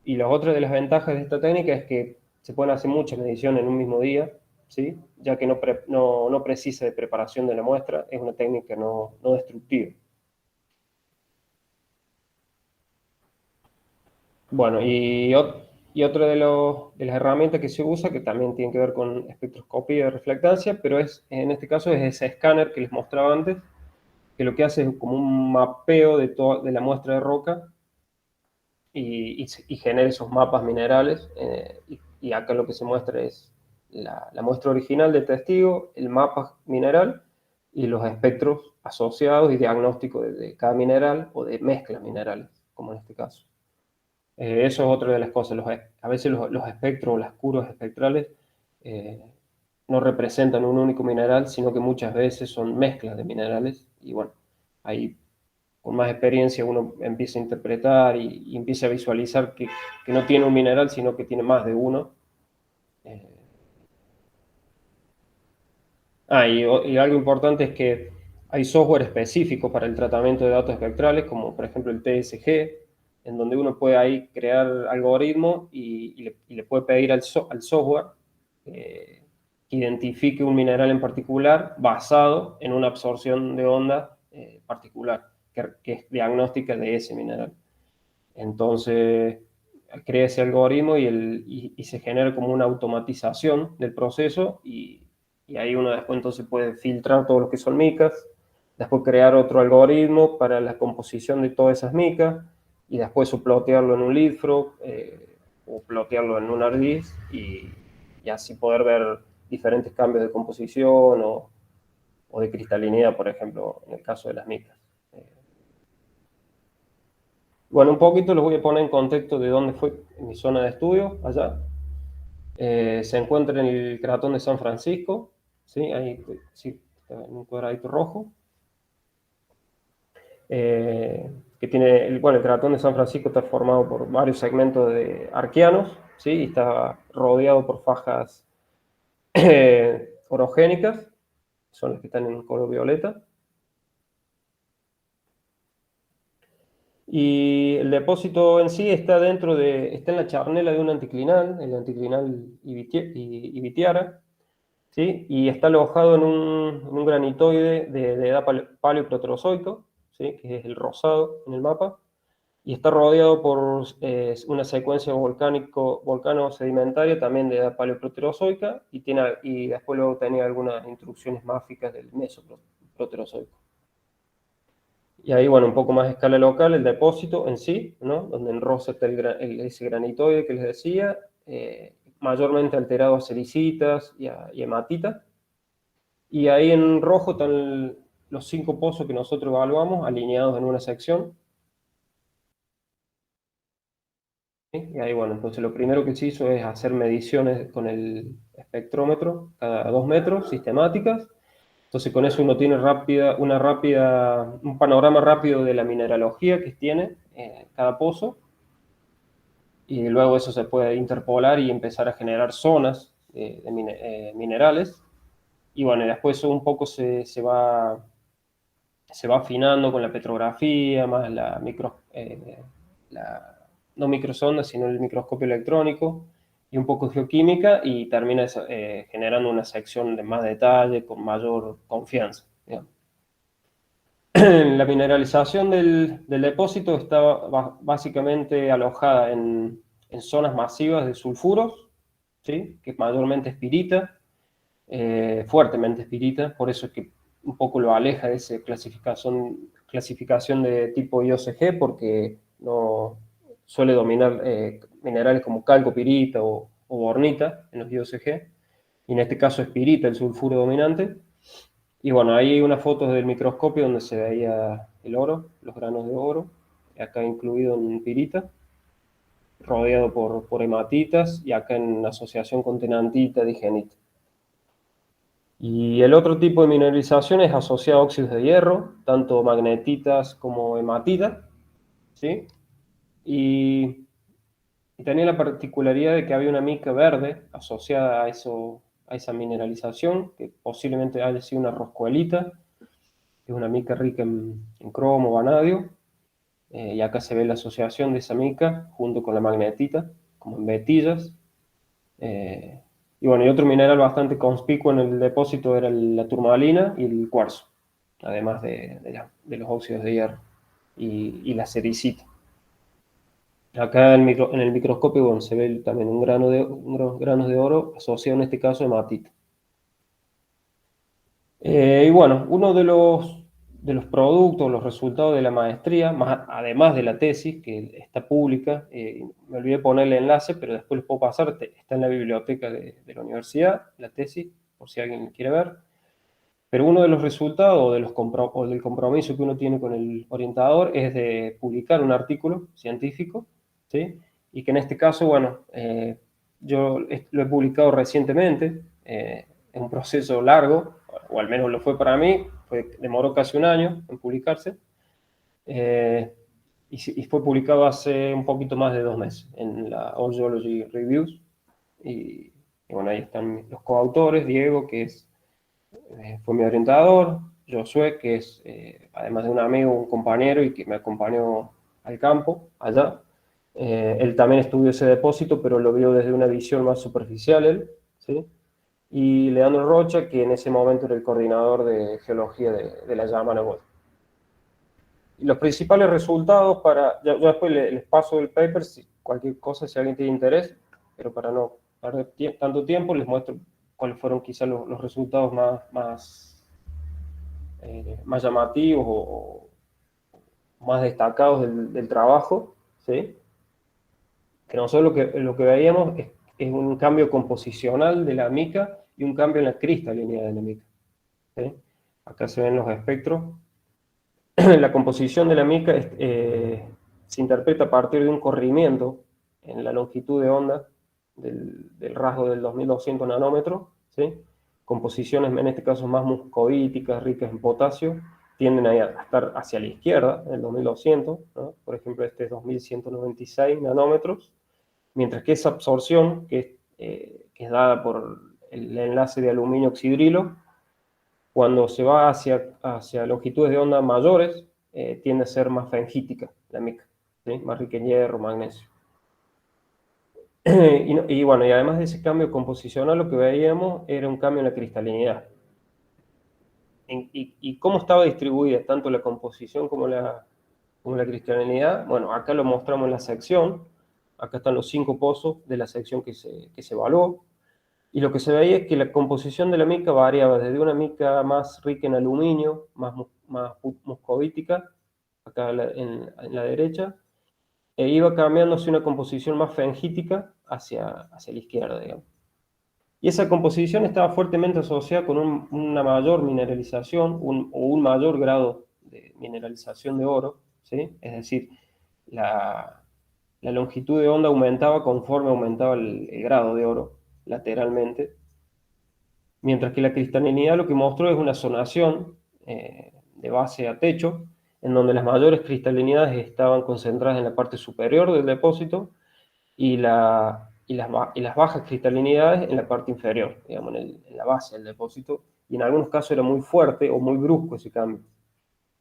Y la otra de las ventajas de esta técnica es que se pueden hacer muchas mediciones en un mismo día, ¿sí? Ya que no precisa de preparación de la muestra, es una técnica no destructiva. Bueno, y otra de las herramientas que se usa, que también tiene que ver con espectroscopía y reflectancia, pero en este caso es ese escáner que les mostraba antes, que lo que hace es como un mapeo de la muestra de roca y genera esos mapas minerales. Y acá lo que se muestra es la muestra original del testigo, el mapa mineral y los espectros asociados y diagnóstico de cada mineral o de mezclas minerales, como en este caso. Eso es otra de las cosas. A veces los espectros o las curvas espectrales no representan un único mineral, sino que muchas veces son mezclas de minerales. Y bueno, ahí con más experiencia uno empieza a interpretar y empieza a visualizar que no tiene un mineral, sino que tiene más de uno. Y algo importante es que hay software específico para el tratamiento de datos espectrales, como por ejemplo el TSG, en donde uno puede ahí crear algoritmos y le puede pedir al software que identifique un mineral en particular basado en una absorción de onda particular, que es diagnóstica de ese mineral. Entonces, crea ese algoritmo y se genera como una automatización del proceso y ahí uno después entonces puede filtrar todo lo que son micas, después crear otro algoritmo para la composición de todas esas micas y después plotearlo en un leadfrog o plotearlo en un ArcGIS y así poder ver diferentes cambios de composición o de cristalinidad, por ejemplo, en el caso de las micas. Bueno, un poquito los voy a poner en contexto de dónde fue mi zona de estudio, allá. Se encuentra en el cratón de San Francisco, ¿sí? Ahí, sí, en un cuadradito rojo. Que tiene, bueno, el cratón de San Francisco está formado por varios segmentos de arqueanos, ¿sí? Y está rodeado por fajas orogénicas, son las que están en color violeta. Y el depósito en sí está está en la charnela de un anticlinal, el anticlinal Ibitiara, ¿sí? Y está alojado en un granitoide de edad paleoproterozoico, ¿sí? Que es el rosado en el mapa, y está rodeado por una secuencia volcano-sedimentaria también de edad paleoproterozoica, y después luego tenía algunas intrusiones máficas del mesoproterozoico. Y ahí, bueno, un poco más a escala local, el depósito en sí, ¿no? Donde en rosa está ese granitoide que les decía, mayormente alterado a sericitas y a hematitas. Y ahí en rojo están los 5 pozos que nosotros evaluamos, alineados en una sección. ¿Sí? Y ahí, bueno, entonces lo primero que se hizo es hacer mediciones con el espectrómetro cada 2 metros, sistemáticas. Entonces con eso uno tiene un panorama rápido de la mineralogía que tiene cada pozo, y luego eso se puede interpolar y empezar a generar zonas de minerales, y bueno, después un poco se va afinando con la petrografía, más no microsonda, sino el microscopio electrónico, y un poco de geoquímica, y termina generando una sección de más detalle, con mayor confianza, digamos. La mineralización del depósito está básicamente alojada en zonas masivas de sulfuros, ¿sí? Que mayormente es pirita, fuertemente es pirita, por eso es que un poco lo aleja de esa clasificación de tipo IOCG, porque no suele dominar minerales como calcopirita o bornita en los IOCG, y en este caso es pirita el sulfuro dominante. Y bueno, ahí hay unas fotos del microscopio donde se veía el oro, los granos de oro, acá incluido en pirita, rodeado por hematitas, y acá en asociación con tenantita, digenita. Y el otro tipo de mineralización es asociado a óxidos de hierro, tanto magnetitas como hematitas, ¿sí? Y tenía la particularidad de que había una mica verde asociada a esa mineralización, que posiblemente haya sido una roscoelita, que es una mica rica en cromo, vanadio, y acá se ve la asociación de esa mica junto con la magnetita, como en vetillas. Y bueno, y otro mineral bastante conspicuo en el depósito era la turmalina y el cuarzo, además de los óxidos de hierro y la sericita. Acá en el microscopio, bueno, se ve también unos granos de oro asociado en este caso a hematita. Y bueno, uno de los productos, los resultados de la maestría, además de la tesis, que está pública, me olvidé ponerle enlace, pero después les puedo pasar, está en la biblioteca de la universidad, la tesis, por si alguien quiere ver. Pero uno de los resultados o del compromiso que uno tiene con el orientador es de publicar un artículo científico, ¿sí? Y que en este caso, bueno, yo lo he publicado recientemente, es un proceso largo, o al menos lo fue para mí, demoró casi un año en publicarse, y fue publicado hace un poquito más de 2 meses en la All Geology Reviews, y bueno, ahí están los coautores, Diego, que es fue mi orientador, Josué, que es, además de un amigo, un compañero y que me acompañó al campo, allá. Él también estudió ese depósito, pero lo vio desde una visión más superficial, él, ¿sí? Y Leandro Rocha, que en ese momento era el coordinador de geología de la llama Nebot. Y los principales resultados para, yo después les paso el paper, si cualquier cosa, si alguien tiene interés, pero para no perder tanto tiempo, les muestro cuáles fueron quizás los resultados más llamativos o más destacados del trabajo, ¿sí? Que nosotros lo que veíamos es un cambio composicional de la mica y un cambio en la cristalinidad de la mica, ¿sí? Acá se ven los espectros. La composición de la mica se interpreta a partir de un corrimiento en la longitud de onda del rasgo del 2200 nanómetros, ¿sí? Composiciones en este caso más muscovíticas, ricas en potasio, tienden a estar hacia la izquierda, en el 2200, ¿no? Por ejemplo, este es 2196 nanómetros, mientras que esa absorción, que es dada por el enlace de aluminio oxidrilo, cuando se va hacia longitudes de onda mayores, tiende a ser más fengítica la mica, ¿sí? Más rica en hierro, magnesio. Y bueno, y además de ese cambio composicional, lo que veíamos era un cambio en la cristalinidad. Y cómo estaba distribuida tanto la composición como la cristalinidad, bueno, acá lo mostramos en la sección, acá están los 5 pozos de la sección que se evaluó, y lo que se veía es que la composición de la mica variaba desde una mica más rica en aluminio, más muscovítica, acá en la derecha, e iba cambiando hacia una composición más fengítica hacia la izquierda, digamos. Y esa composición estaba fuertemente asociada con una mayor mineralización o un mayor grado de mineralización de oro, ¿sí? Es decir, la longitud de onda aumentaba conforme aumentaba el grado de oro lateralmente, mientras que la cristalinidad lo que mostró es una zonación de base a techo, en donde las mayores cristalinidades estaban concentradas en la parte superior del depósito y las bajas cristalinidades en la parte inferior, digamos, en la base del depósito, y en algunos casos era muy fuerte o muy brusco ese cambio.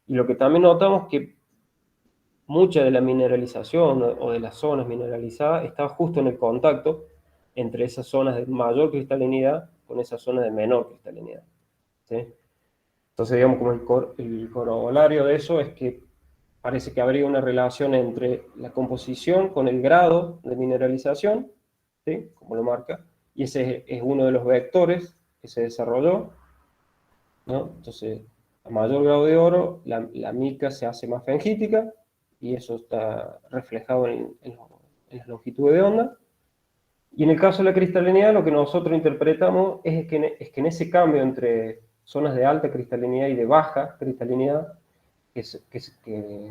Y lo que también notamos que mucha de la mineralización o de las zonas mineralizadas estaba justo en el contacto entre esas zonas de mayor cristalinidad con esas zonas de menor cristalinidad, ¿sí? Entonces, digamos, como el corolario de eso es que parece que habría una relación entre la composición con el grado de mineralización, ¿sí? Como lo marca, y ese es uno de los vectores que se desarrolló, ¿no? Entonces, a mayor grado de oro, la mica se hace más fengítica, y eso está reflejado en las longitudes de onda. Y en el caso de la cristalinidad, lo que nosotros interpretamos es que en ese cambio entre zonas de alta cristalinidad y de baja cristalinidad, que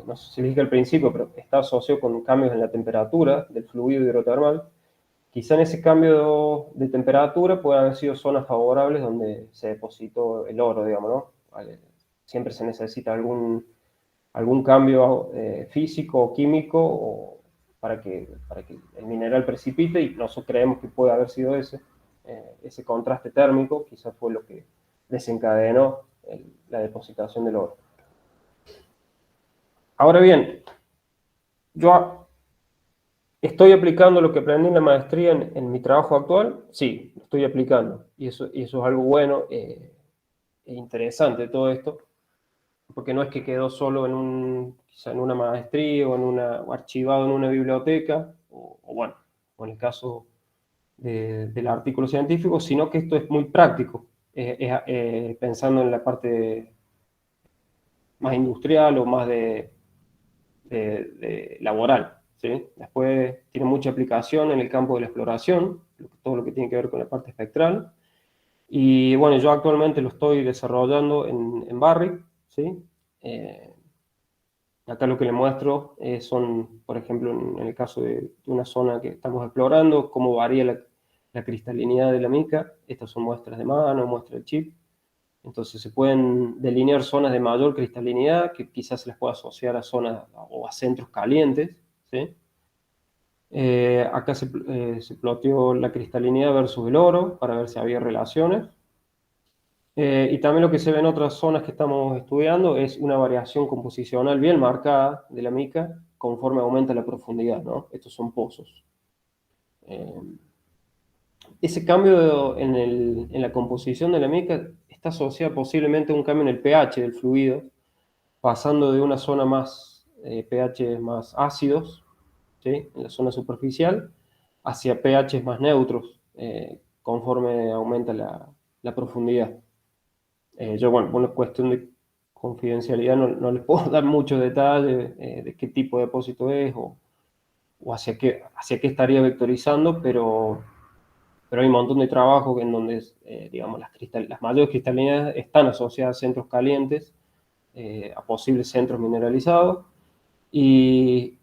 no sé si les dije al principio, pero está asociado con cambios en la temperatura del fluido hidrotermal, quizá en ese cambio de temperatura puede haber sido zonas favorables donde se depositó el oro, digamos, ¿no? Siempre se necesita algún cambio físico o químico para que el mineral precipite, y nosotros creemos que puede haber sido ese contraste térmico, quizás fue lo que desencadenó la depositación del oro. Ahora bien, yo ¿estoy aplicando lo que aprendí en la maestría en mi trabajo actual? Sí, lo estoy aplicando. Y eso es algo bueno e interesante todo esto, porque no es que quedó solo quizá en una maestría o archivado en una biblioteca, o bueno, o en el caso del artículo científico, sino que esto es muy práctico, pensando en la parte más industrial o más de laboral, ¿sí? Después tiene mucha aplicación en el campo de la exploración, todo lo que tiene que ver con la parte espectral. Y bueno, yo actualmente lo estoy desarrollando en Barrick, ¿sí? Acá lo que le muestro son, por ejemplo, en el caso de una zona que estamos explorando, cómo varía la cristalinidad de la mica. Estas son muestras de mano, muestras de chip. Entonces se pueden delinear zonas de mayor cristalinidad que quizás se les pueda asociar a zonas o a centros calientes, ¿sí? Acá se ploteó la cristalinidad versus el oro para ver si había relaciones. Y también lo que se ve en otras zonas que estamos estudiando es una variación composicional bien marcada de la mica conforme aumenta la profundidad, ¿no? Estos son pozos. Eh, Ese cambio en la composición de la mica está asociado posiblemente a un cambio en el pH del fluido, pasando de una zona más pH más ácidos, ¿sí? En la zona superficial, hacia pH más neutros, conforme aumenta la profundidad. Yo, bueno, por una cuestión de confidencialidad, no les puedo dar muchos detalles de qué tipo de depósito es o hacia qué estaría vectorizando, pero hay un montón de trabajo en donde, digamos, las mayores cristalinas están asociadas a centros calientes, a posibles centros mineralizados, y,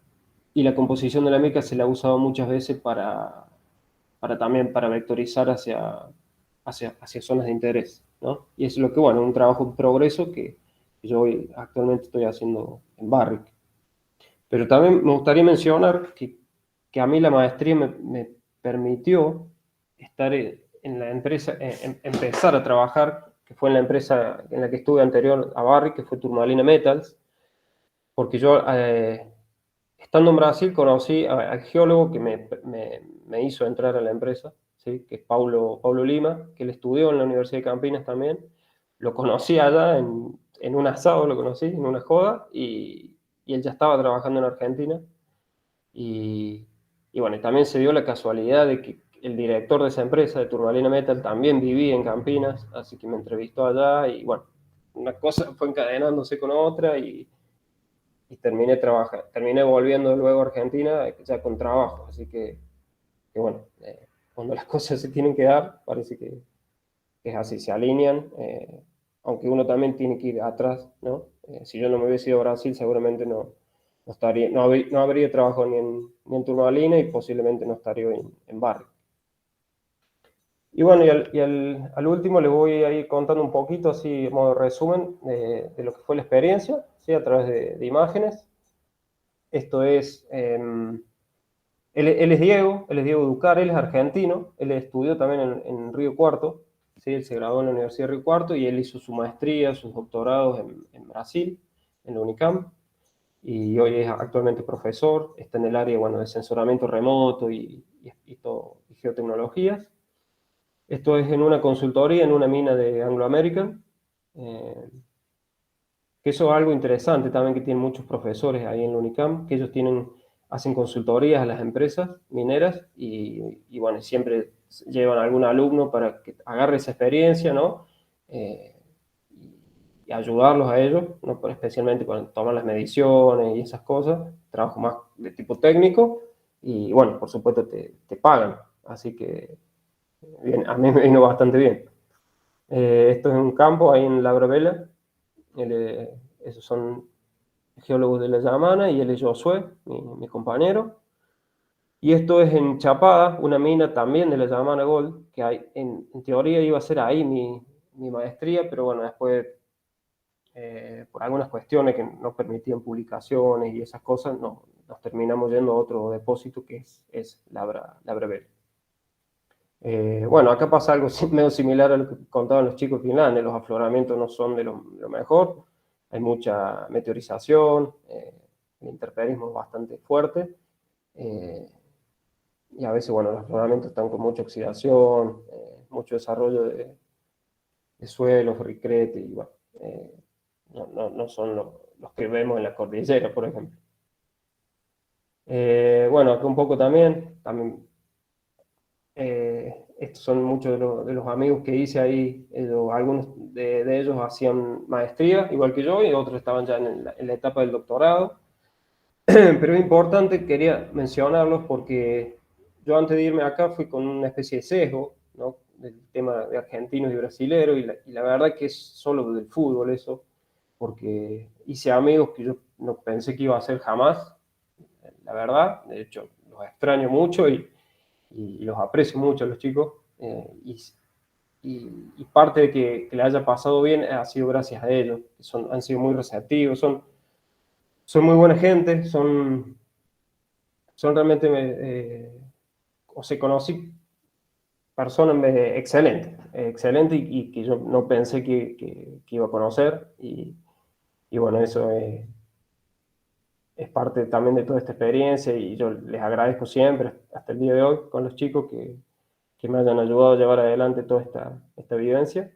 y la composición de la mica se la ha usado muchas veces también para vectorizar hacia zonas de interés, ¿no? Y es lo que, bueno, un trabajo de progreso que yo hoy actualmente estoy haciendo en Barrick. Pero también me gustaría mencionar que a mí la maestría me permitió estar en la empresa, empezar a trabajar, que fue en la empresa en la que estuve anterior a Barrick, que fue Turmalina Metals, porque yo, estando en Brasil, conocí al geólogo que me hizo entrar a la empresa, ¿sí? Que es Paulo Lima, que él estudió en la Universidad de Campinas también. Lo conocí allá en un asado, lo conocí, en una joda, y él ya estaba trabajando en Argentina. Y, y bueno, y también se dio la casualidad de que el director de esa empresa, de Turmalina Metal, también vivía en Campinas, así que me entrevistó allá y bueno, una cosa fue encadenándose con otra y terminé volviendo luego a Argentina ya con trabajo, así que bueno, cuando las cosas se tienen que dar, parece que es así, se alinean, aunque uno también tiene que ir atrás, ¿no? Si yo no me hubiese ido a Brasil, seguramente no habría trabajo ni en Turmalina y posiblemente no estaría en Barrick. Y bueno, al último les voy a ir contando un poquito, así, en modo resumen, de lo que fue la experiencia, ¿sí? A través de imágenes. Esto es, él es Diego Ducar, él es argentino, él estudió también en Río Cuarto, ¿sí? Él se graduó en la Universidad de Río Cuarto y él hizo su maestría, sus doctorados en Brasil, en la UNICAM, y hoy es actualmente profesor, está en el área, bueno, de sensoramiento remoto y geotecnologías. Esto es en una consultoría, en una mina de Anglo American, que eso es algo interesante también que tienen muchos profesores ahí en la UNICAM, que ellos hacen consultorías a las empresas mineras y bueno, siempre llevan a algún alumno para que agarre esa experiencia, ¿no? Y ayudarlos a ellos, ¿no? Especialmente cuando toman las mediciones y esas cosas, trabajo más de tipo técnico y bueno, por supuesto te pagan, así que bien, a mí me vino bastante bien. Esto es un campo ahí en La Bravela, esos son geólogos de la Yamana y él es Josué, mi compañero. Y esto es en Chapada, una mina también de la Yamana Gold, que hay, en teoría iba a ser ahí mi maestría, pero bueno, después por algunas cuestiones que no permitían publicaciones y esas cosas, nos terminamos yendo a otro depósito que es Labra Bell. Bueno, acá pasa algo medio similar a lo que contaban los chicos de Finlandia, los afloramientos no son de lo mejor, hay mucha meteorización, el interferismo es bastante fuerte, eh, y a veces, bueno, los afloramientos están con mucha oxidación, mucho desarrollo de suelos, ricrete, y bueno, no son los que vemos en la cordillera, por ejemplo. Bueno, acá un poco también estos son muchos de los amigos que hice ahí, algunos de ellos hacían maestría, igual que yo, y otros estaban ya en la etapa del doctorado. Pero es importante, quería mencionarlos porque yo antes de irme acá fui con una especie de sesgo, ¿no? Del tema de argentinos y brasileros, y la verdad que es solo del fútbol eso, porque hice amigos que yo no pensé que iba a hacer jamás, la verdad, de hecho los extraño mucho y los aprecio mucho a los chicos, y parte de que le haya pasado bien ha sido gracias a ellos, que han sido muy receptivos, son muy buena gente, son realmente, o sea, conocí persona excelente, excelente y que yo no pensé que iba a conocer. Y bueno, eso es parte también de toda esta experiencia y yo les agradezco siempre, hasta el día de hoy, con los chicos que me hayan ayudado a llevar adelante toda esta vivencia.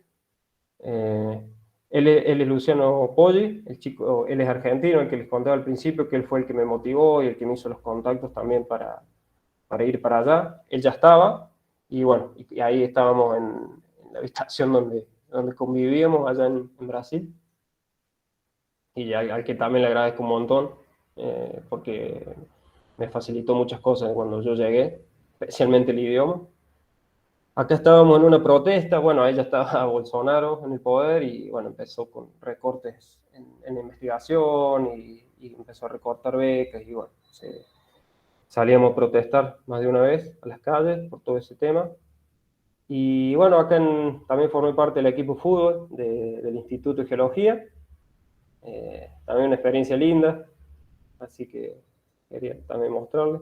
Él es Luciano Poggi, el chico, él es argentino, el que les contaba al principio, que él fue el que me motivó y el que me hizo los contactos también para ir para allá. Él ya estaba, y bueno, y ahí estábamos en la habitación donde convivíamos allá en Brasil, y al que también le agradezco un montón, porque me facilitó muchas cosas cuando yo llegué, especialmente el idioma. Acá estábamos en una protesta, bueno, ahí ya estaba Bolsonaro en el poder y bueno, empezó con recortes en investigación y empezó a recortar becas y bueno, salíamos a protestar más de una vez a las calles por todo ese tema. Y bueno, acá también formé parte del equipo de fútbol del Instituto de Geología, también una experiencia linda, así que quería también mostrarles.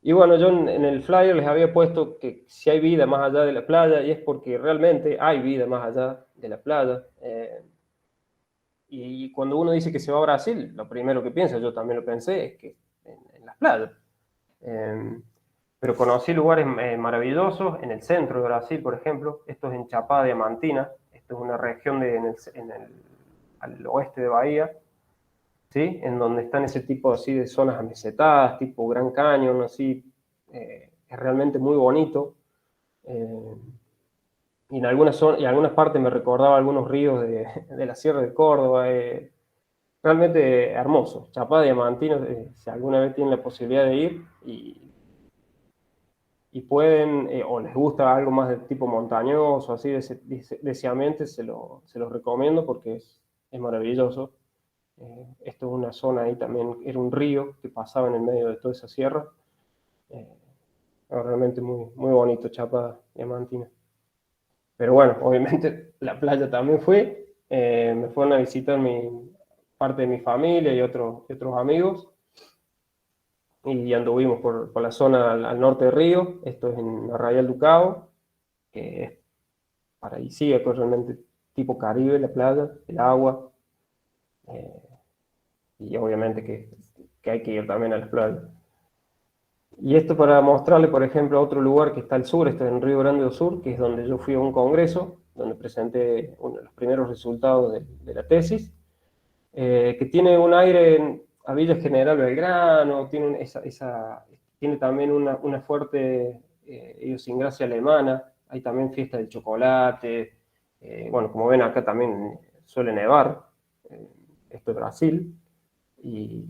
Y bueno, yo en el flyer les había puesto que si hay vida más allá de la playa, y es porque realmente hay vida más allá de la playa. Y cuando uno dice que se va a Brasil, lo primero que piensa, yo también lo pensé, es que en las playas. Pero conocí lugares maravillosos en el centro de Brasil, por ejemplo. Esto es en Chapada Diamantina. Esto es una región al oeste de Bahía, ¿sí? En donde están ese tipo así de zonas amesetadas, tipo Gran Cañón, así. Es realmente muy bonito. Y y en algunas partes me recordaba algunos ríos de la Sierra de Córdoba. Realmente hermoso. Chapada Diamantina, si alguna vez tienen la posibilidad de ir y pueden, o les gusta algo más de tipo montañoso, así deseamente, se los recomiendo porque es maravilloso. Esto es una zona ahí también, era un río que pasaba en el medio de toda esa sierra. Realmente muy, muy bonito, Chapada Diamantina. Pero bueno, obviamente la playa también me fueron a visitar parte de mi familia y otros amigos, y anduvimos por la zona al norte de Río, esto es en Arraial do Cabo, que es paradisíaco, realmente tipo Caribe, la playa, el agua, eh, y obviamente que hay que ir también a las playas. Y esto para mostrarle, por ejemplo, otro lugar que está al sur, esto es en Río Grande do Sur, que es donde yo fui a un congreso, donde presenté uno de los primeros resultados de la tesis, que tiene un aire a Villa General Belgrano, tiene también una fuerte idiosincrasia alemana, hay también fiesta del chocolate, bueno, como ven acá también suele nevar, esto es Brasil, y,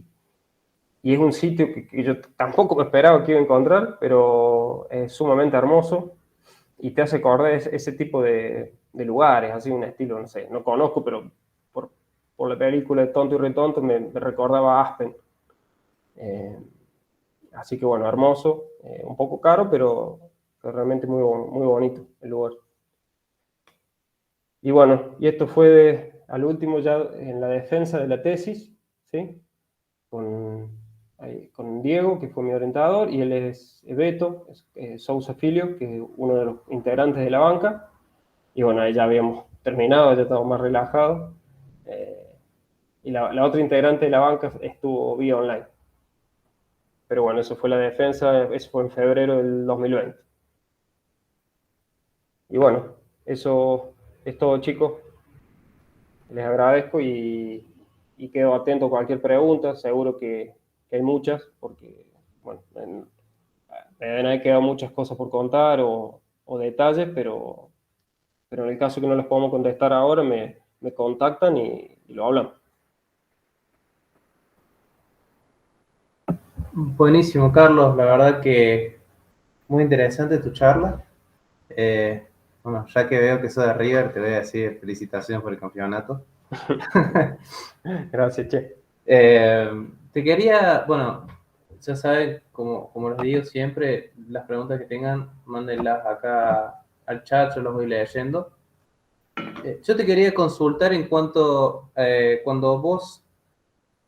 y es un sitio que yo tampoco me esperaba que iba a encontrar, pero es sumamente hermoso y te hace acordar ese tipo de lugares, así un estilo, no sé, no conozco, pero por la película de Tonto y Retonto me recordaba a Aspen. Así que bueno, hermoso, un poco caro, pero realmente muy, muy bonito el lugar. Y bueno, y esto fue al último ya en la defensa de la tesis, ¿sí? Con Diego, que fue mi orientador, y él es Beto Sousa Filho, que es uno de los integrantes de la banca. Y bueno, ahí ya habíamos terminado, ya estábamos más relajados. Y la otra integrante de la banca estuvo vía online. Pero bueno, eso fue la defensa, eso fue en febrero del 2020. Y bueno, eso es todo, chicos. Les agradezco y quedo atento a cualquier pregunta. Seguro que hay muchas, porque bueno, me deben haber quedado muchas cosas por contar o detalles, pero en el caso que no les podamos contestar ahora, me contactan y lo hablamos. Buenísimo, Carlos. La verdad que muy interesante tu charla. Bueno, ya que veo que sos de River, te voy a decir felicitaciones por el campeonato. Gracias, che. Te quería, bueno, ya saben, como les digo siempre, las preguntas que tengan, mándenlas acá al chat, yo los voy leyendo. Yo te quería consultar en cuanto, cuando vos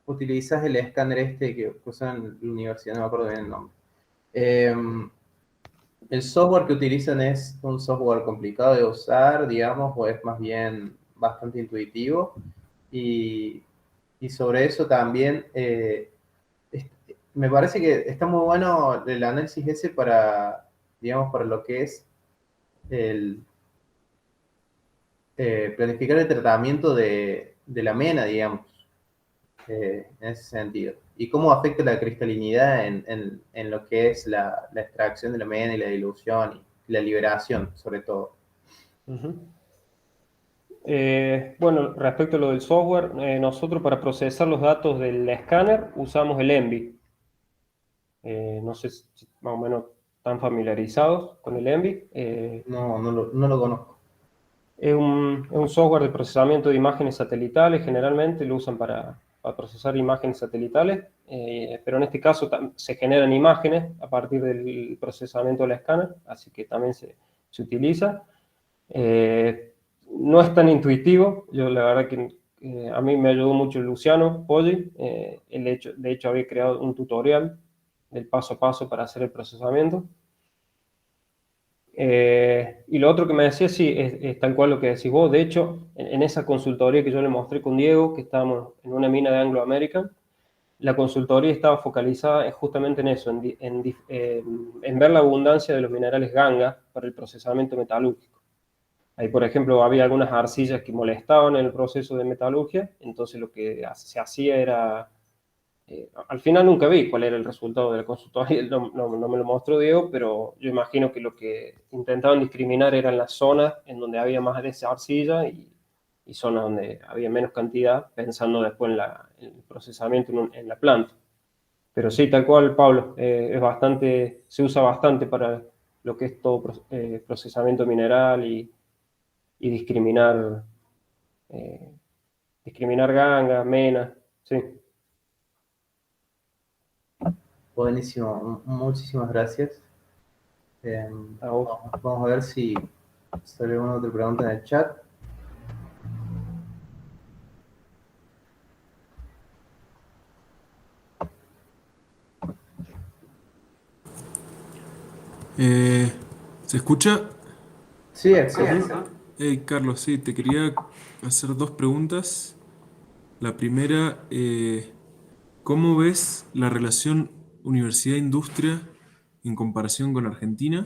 utilizas el escáner este que usan en la universidad, no me acuerdo bien el nombre. ¿El software que utilizan es un software complicado de usar, digamos, o es más bien bastante intuitivo? Y, y sobre eso también, es- me parece que está muy bueno el análisis ese para, digamos, para lo que es el planificar el tratamiento de la mena, digamos, en ese sentido. Y cómo afecta la cristalinidad en lo que es la extracción de la mena y la dilución y la liberación, sobre todo. Ujú. Bueno, respecto a lo del software, nosotros para procesar los datos del escáner usamos el ENVI. No sé si más o menos están familiarizados con el ENVI. No, no lo conozco. Es un software de procesamiento de imágenes satelitales, generalmente lo usan para procesar imágenes satelitales, pero en este caso se generan imágenes a partir del procesamiento del escáner, así que también se utiliza. No es tan intuitivo, yo la verdad que a mí me ayudó mucho Luciano Poggi, de hecho había creado un tutorial del paso a paso para hacer el procesamiento. Y lo otro que me decía, sí, es tal cual lo que decís vos. De hecho, en esa consultoría que yo le mostré con Diego, que estábamos en una mina de Anglo American, la consultoría estaba focalizada justamente en eso, en ver la abundancia de los minerales ganga para el procesamiento metalúrgico. Ahí, por ejemplo, había algunas arcillas que molestaban en el proceso de metalurgia, entonces lo que se hacía era al final nunca vi cuál era el resultado de la consultoría, no me lo mostró Diego, pero yo imagino que lo que intentaban discriminar eran las zonas en donde había más de esa arcilla y zonas donde había menos cantidad, pensando después en el procesamiento en la planta. Pero sí, tal cual, Pablo, se usa bastante para lo que es todo procesamiento mineral y eh, discriminar ganga, mena, sí. Buenísimo, muchísimas gracias. Eh, A vos. vamos a ver si sale alguna otra pregunta en el chat. Eh, ¿Se escucha? Sí, Axel. Hey, Carlos, sí, te quería hacer dos preguntas. La primera, ¿cómo ves la relación universidad-industria en comparación con Argentina?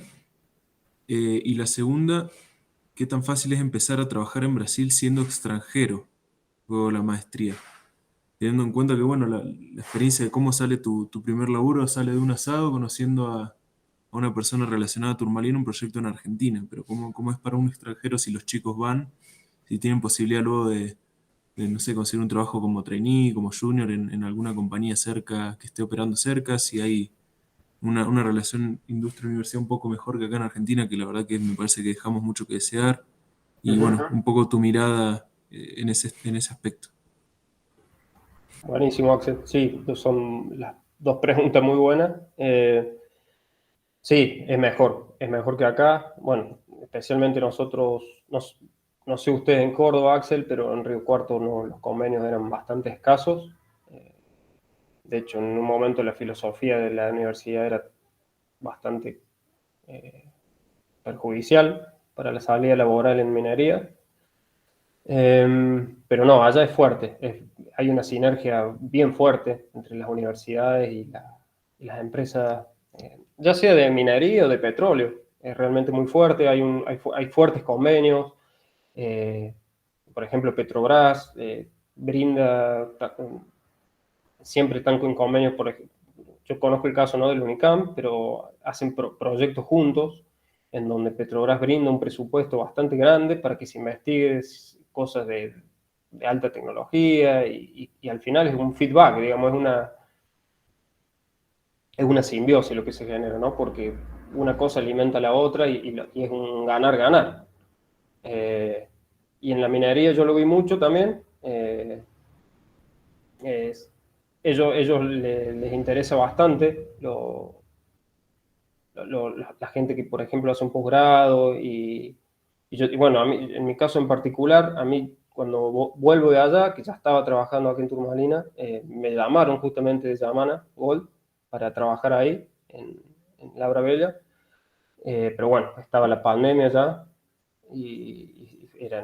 Y la segunda, ¿qué tan fácil es empezar a trabajar en Brasil siendo extranjero o la maestría? Teniendo en cuenta que, bueno, la experiencia de cómo sale tu primer laburo sale de un asado conociendo a una persona relacionada a Turmalina en un proyecto en Argentina, pero ¿cómo es para un extranjero si los chicos van, si tienen posibilidad luego no sé, conseguir un trabajo como trainee, como junior en alguna compañía cerca, que esté operando cerca, si hay una relación industria-universidad un poco mejor que acá en Argentina, que la verdad que me parece que dejamos mucho que desear, y Ujú. bueno, un poco tu mirada en ese aspecto. Buenísimo, Axel. Sí, son las dos preguntas muy buenas. Sí, es mejor que acá. Bueno, especialmente nosotros, no sé ustedes en Córdoba, Axel, pero en Río Cuarto los convenios eran bastante escasos. Eh, de hecho, en un momento la filosofía de la universidad era bastante eh, perjudicial para la salida laboral en minería. Pero no, allá es fuerte. Hay una sinergia bien fuerte entre las universidades y las empresas, ya sea de minería o de petróleo. Es realmente muy fuerte. Hay fuertes convenios. eh, por ejemplo, Petrobras brinda, siempre están con convenios, yo conozco el caso no del Unicam, pero hacen proyectos juntos en donde Petrobras brinda un presupuesto bastante grande para que se investigue cosas de alta tecnología y al final es un feedback, digamos, es una simbiosis lo que se genera, ¿no? Porque una cosa alimenta a la otra y es un ganar-ganar. Eh, y en la minería yo lo vi mucho también. Es, ellos les interesa bastante la gente que, por ejemplo, hace un posgrado y bueno, en mi caso en particular, a mí cuando vuelvo de allá, que ya estaba trabajando aquí en Turmalina, me llamaron justamente de Yamana Gold para trabajar ahí, en Labra Bella. Pero bueno, estaba la pandemia ya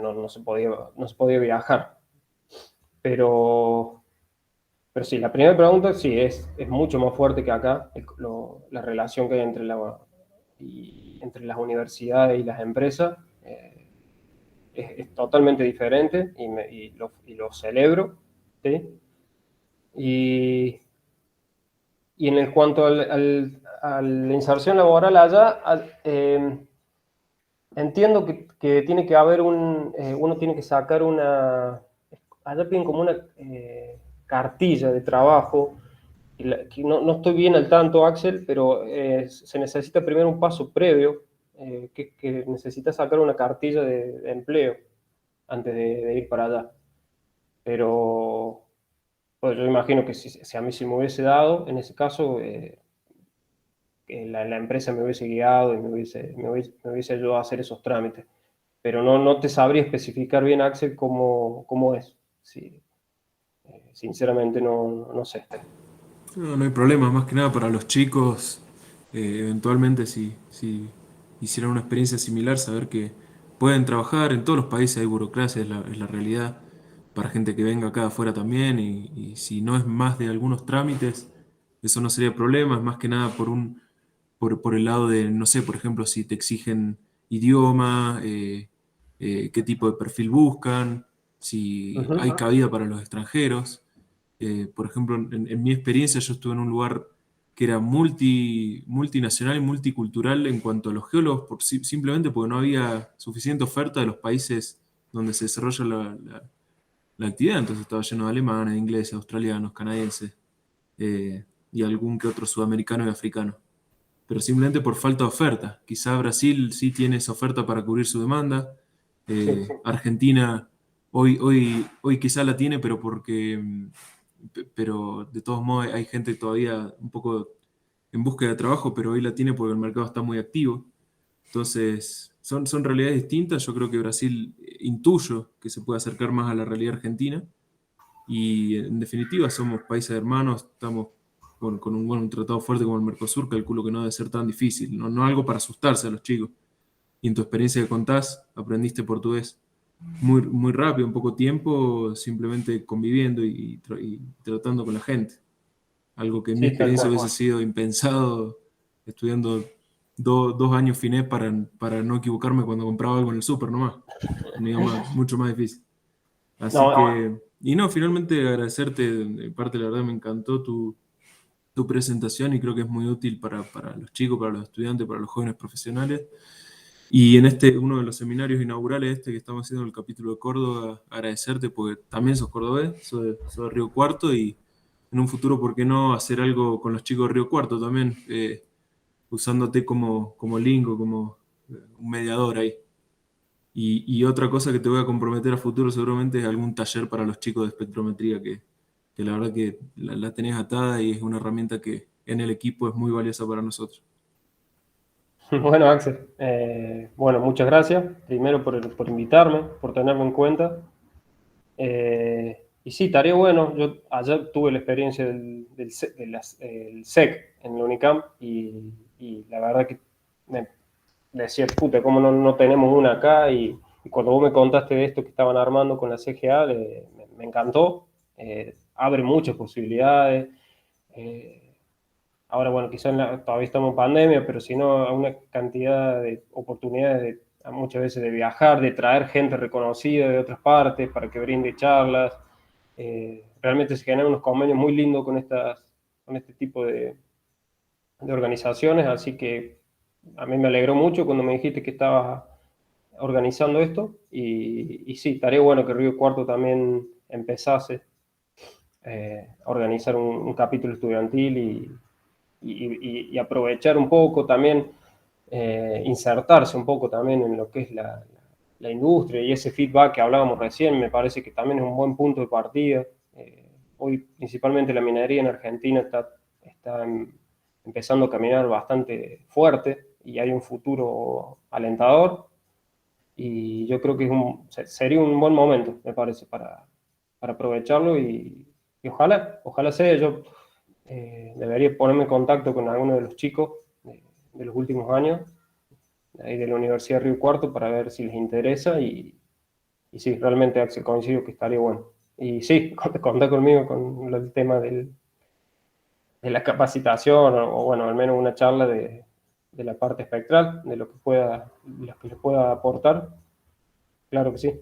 no se podía viajar. Pero sí, la primera pregunta sí es mucho más fuerte que acá, la relación que hay entre las universidades y las empresas. Es totalmente diferente y lo celebro, ¿sí? Y, y en el cuanto a la inserción laboral allá, entiendo que tiene que haber uno tiene que sacar allá piden como una cartilla de trabajo, que no estoy bien al tanto, Axel, pero se necesita primero un paso previo, que necesita sacar una cartilla de empleo antes de ir para allá. Pero pues, yo imagino que si a mí se me hubiese dado, en ese caso, que la empresa me hubiese guiado y me hubiese ayudado a hacer esos trámites. Pero no te sabría especificar bien, Axel, cómo es. Sí, sinceramente no sé. No, no hay problema, más que nada para los chicos, eventualmente si hicieran una experiencia similar, saber que pueden trabajar en todos los países, hay burocracia, es la realidad, para gente que venga acá afuera también, y si no es más de algunos trámites, eso no sería problema, es más que nada por el lado de, no sé, por ejemplo, si te exigen idioma, qué tipo de perfil buscan, si Ujú. hay cabida para los extranjeros. Por ejemplo, en mi experiencia yo estuve en un lugar que era multinacional y multicultural en cuanto a los geólogos, simplemente porque no había suficiente oferta de los países donde se desarrolla la actividad. Entonces estaba lleno de alemanes, de ingleses, australianos, canadienses, y algún que otro sudamericano y africano. Pero simplemente por falta de oferta. Quizá Brasil sí tiene esa oferta para cubrir su demanda. Sí. Argentina hoy quizá la tiene, pero pero de todos modos hay gente todavía un poco en búsqueda de trabajo, pero hoy la tiene porque el mercado está muy activo. Entonces, son realidades distintas. Yo creo que Brasil, intuyo que se puede acercar más a la realidad argentina. Y en definitiva, somos países hermanos, estamos con un tratado fuerte como el Mercosur, calculo que no debe ser tan difícil, no algo para asustarse a los chicos. Y en tu experiencia que contás, aprendiste portugués muy rápido, en poco tiempo, simplemente conviviendo y tratando con la gente. Algo que en mi Sí, tal experiencia cual. hubiese sido impensado estudiando 2 años finés para no equivocarme cuando compraba algo en el súper nomás. Un idioma mucho más difícil. Así No, que, y no, finalmente agradecerte, de parte la verdad me encantó tu presentación y creo que es muy útil para los chicos, para los estudiantes, para los jóvenes profesionales. Y en uno de los seminarios inaugurales que estamos haciendo en el capítulo de Córdoba, agradecerte porque también sos cordobés, sos de Río Cuarto y en un futuro, ¿por qué no hacer algo con los chicos de Río Cuarto también? Usándote como link o como un mediador ahí. Y otra cosa que te voy a comprometer a futuro seguramente es algún taller para los chicos de espectrometría, que la verdad que la tenés atada y es una herramienta que en el equipo es muy valiosa para nosotros. bueno, Axel, bueno, muchas gracias. Primero por invitarme, por tenerme en cuenta. Y sí, estaría bueno. Yo ayer tuve la experiencia el SEC en la UNICAM y la verdad que me decía, puta, ¿cómo no tenemos una acá? Y cuando vos me contaste de esto que estaban armando con la CGA, me encantó. Abre muchas posibilidades. Eh, Ahora, bueno, quizás todavía estamos en pandemia, pero si no, a una cantidad de oportunidades muchas veces de viajar, de traer gente reconocida de otras partes para que brinde charlas. Realmente se generan unos convenios muy lindos con este tipo de organizaciones, así que a mí me alegró mucho cuando me dijiste que estabas organizando esto y sí, estaría bueno que Río Cuarto también empezase a organizar un capítulo estudiantil y aprovechar un poco también, insertarse un poco también en lo que es la industria y ese feedback que hablábamos recién, me parece que también es un buen punto de partida. Hoy principalmente la minería en Argentina está empezando a caminar bastante fuerte y hay un futuro alentador y yo creo que sería un buen momento, me parece, para aprovecharlo y ojalá sea. Yo debería ponerme en contacto con alguno de los chicos de los últimos años ahí de la Universidad de Río Cuarto para ver si les interesa y sí, realmente Axel, coincido que estaría bueno. Y sí, contá conmigo con el tema de la capacitación o bueno, al menos una charla de la parte espectral, de lo que les pueda aportar. Claro que sí.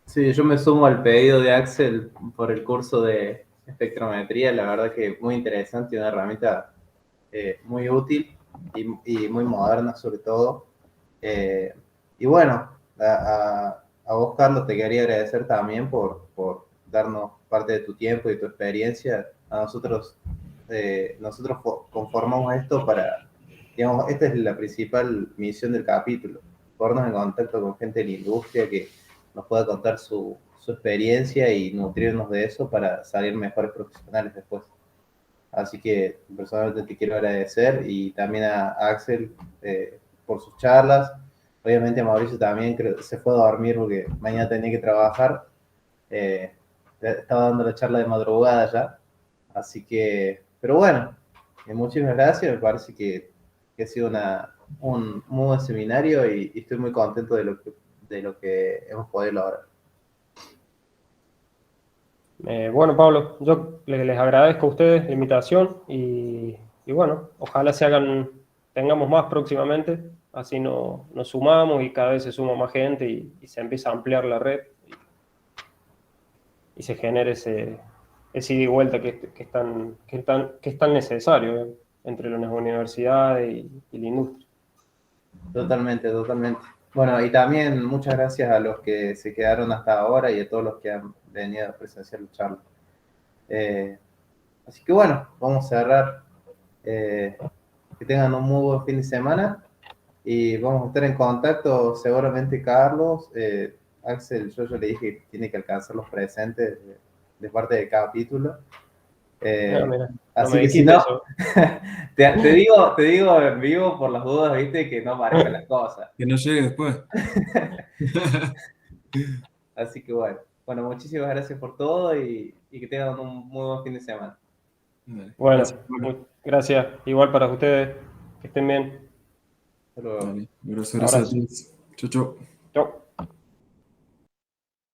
Sí, yo me sumo al pedido de Axel por el curso de espectrometría, la verdad que muy interesante y una herramienta muy útil y muy moderna sobre todo. Eh, y bueno, a vos, Carlos, te quería agradecer también por darnos parte de tu tiempo y tu experiencia. A nosotros, nosotros conformamos esto para, digamos, esta es la principal misión del capítulo, ponernos en contacto con gente de la industria que nos pueda contar su experiencia y nutrirnos de eso para salir mejores profesionales después. Así que personalmente te quiero agradecer y también a Axel por sus charlas. Obviamente a Mauricio también creo que se fue a dormir porque mañana tenía que trabajar. Eh, Estaba dando la charla de madrugada ya. Así que, pero bueno, muchísimas gracias. Me parece que ha sido un muy buen seminario y estoy muy contento de lo que hemos podido lograr. Bueno, Pablo, yo les agradezco a ustedes la invitación y bueno, ojalá tengamos más próximamente, así nos sumamos y cada vez se suma más gente y se empieza a ampliar la red y se genere ese ida y vuelta que es tan necesario, entre las universidades y la industria. Totalmente, totalmente. Bueno, y también muchas gracias a los que se quedaron hasta ahora y a todos los que han venido a presenciar la charla. Eh, Así que bueno, vamos a cerrar. Eh, que tengan un muy buen fin de semana y vamos a estar en contacto seguramente Carlos. Axel, yo le dije que tiene que alcanzar los presentes de parte de cada capítulo. Ah, mira, no Así me que si dijiste no, eso. te digo en vivo por las dudas, viste, que no parezcan las cosas. Que no llegue después. Así que bueno, muchísimas gracias por todo y que tengan un muy buen fin de semana. Dale, Bueno, gracias, Pablo. gracias. Igual para ustedes. Que estén bien. Hasta luego. Dale, gracias a Abrazo. todos. Chau, chau. Chau.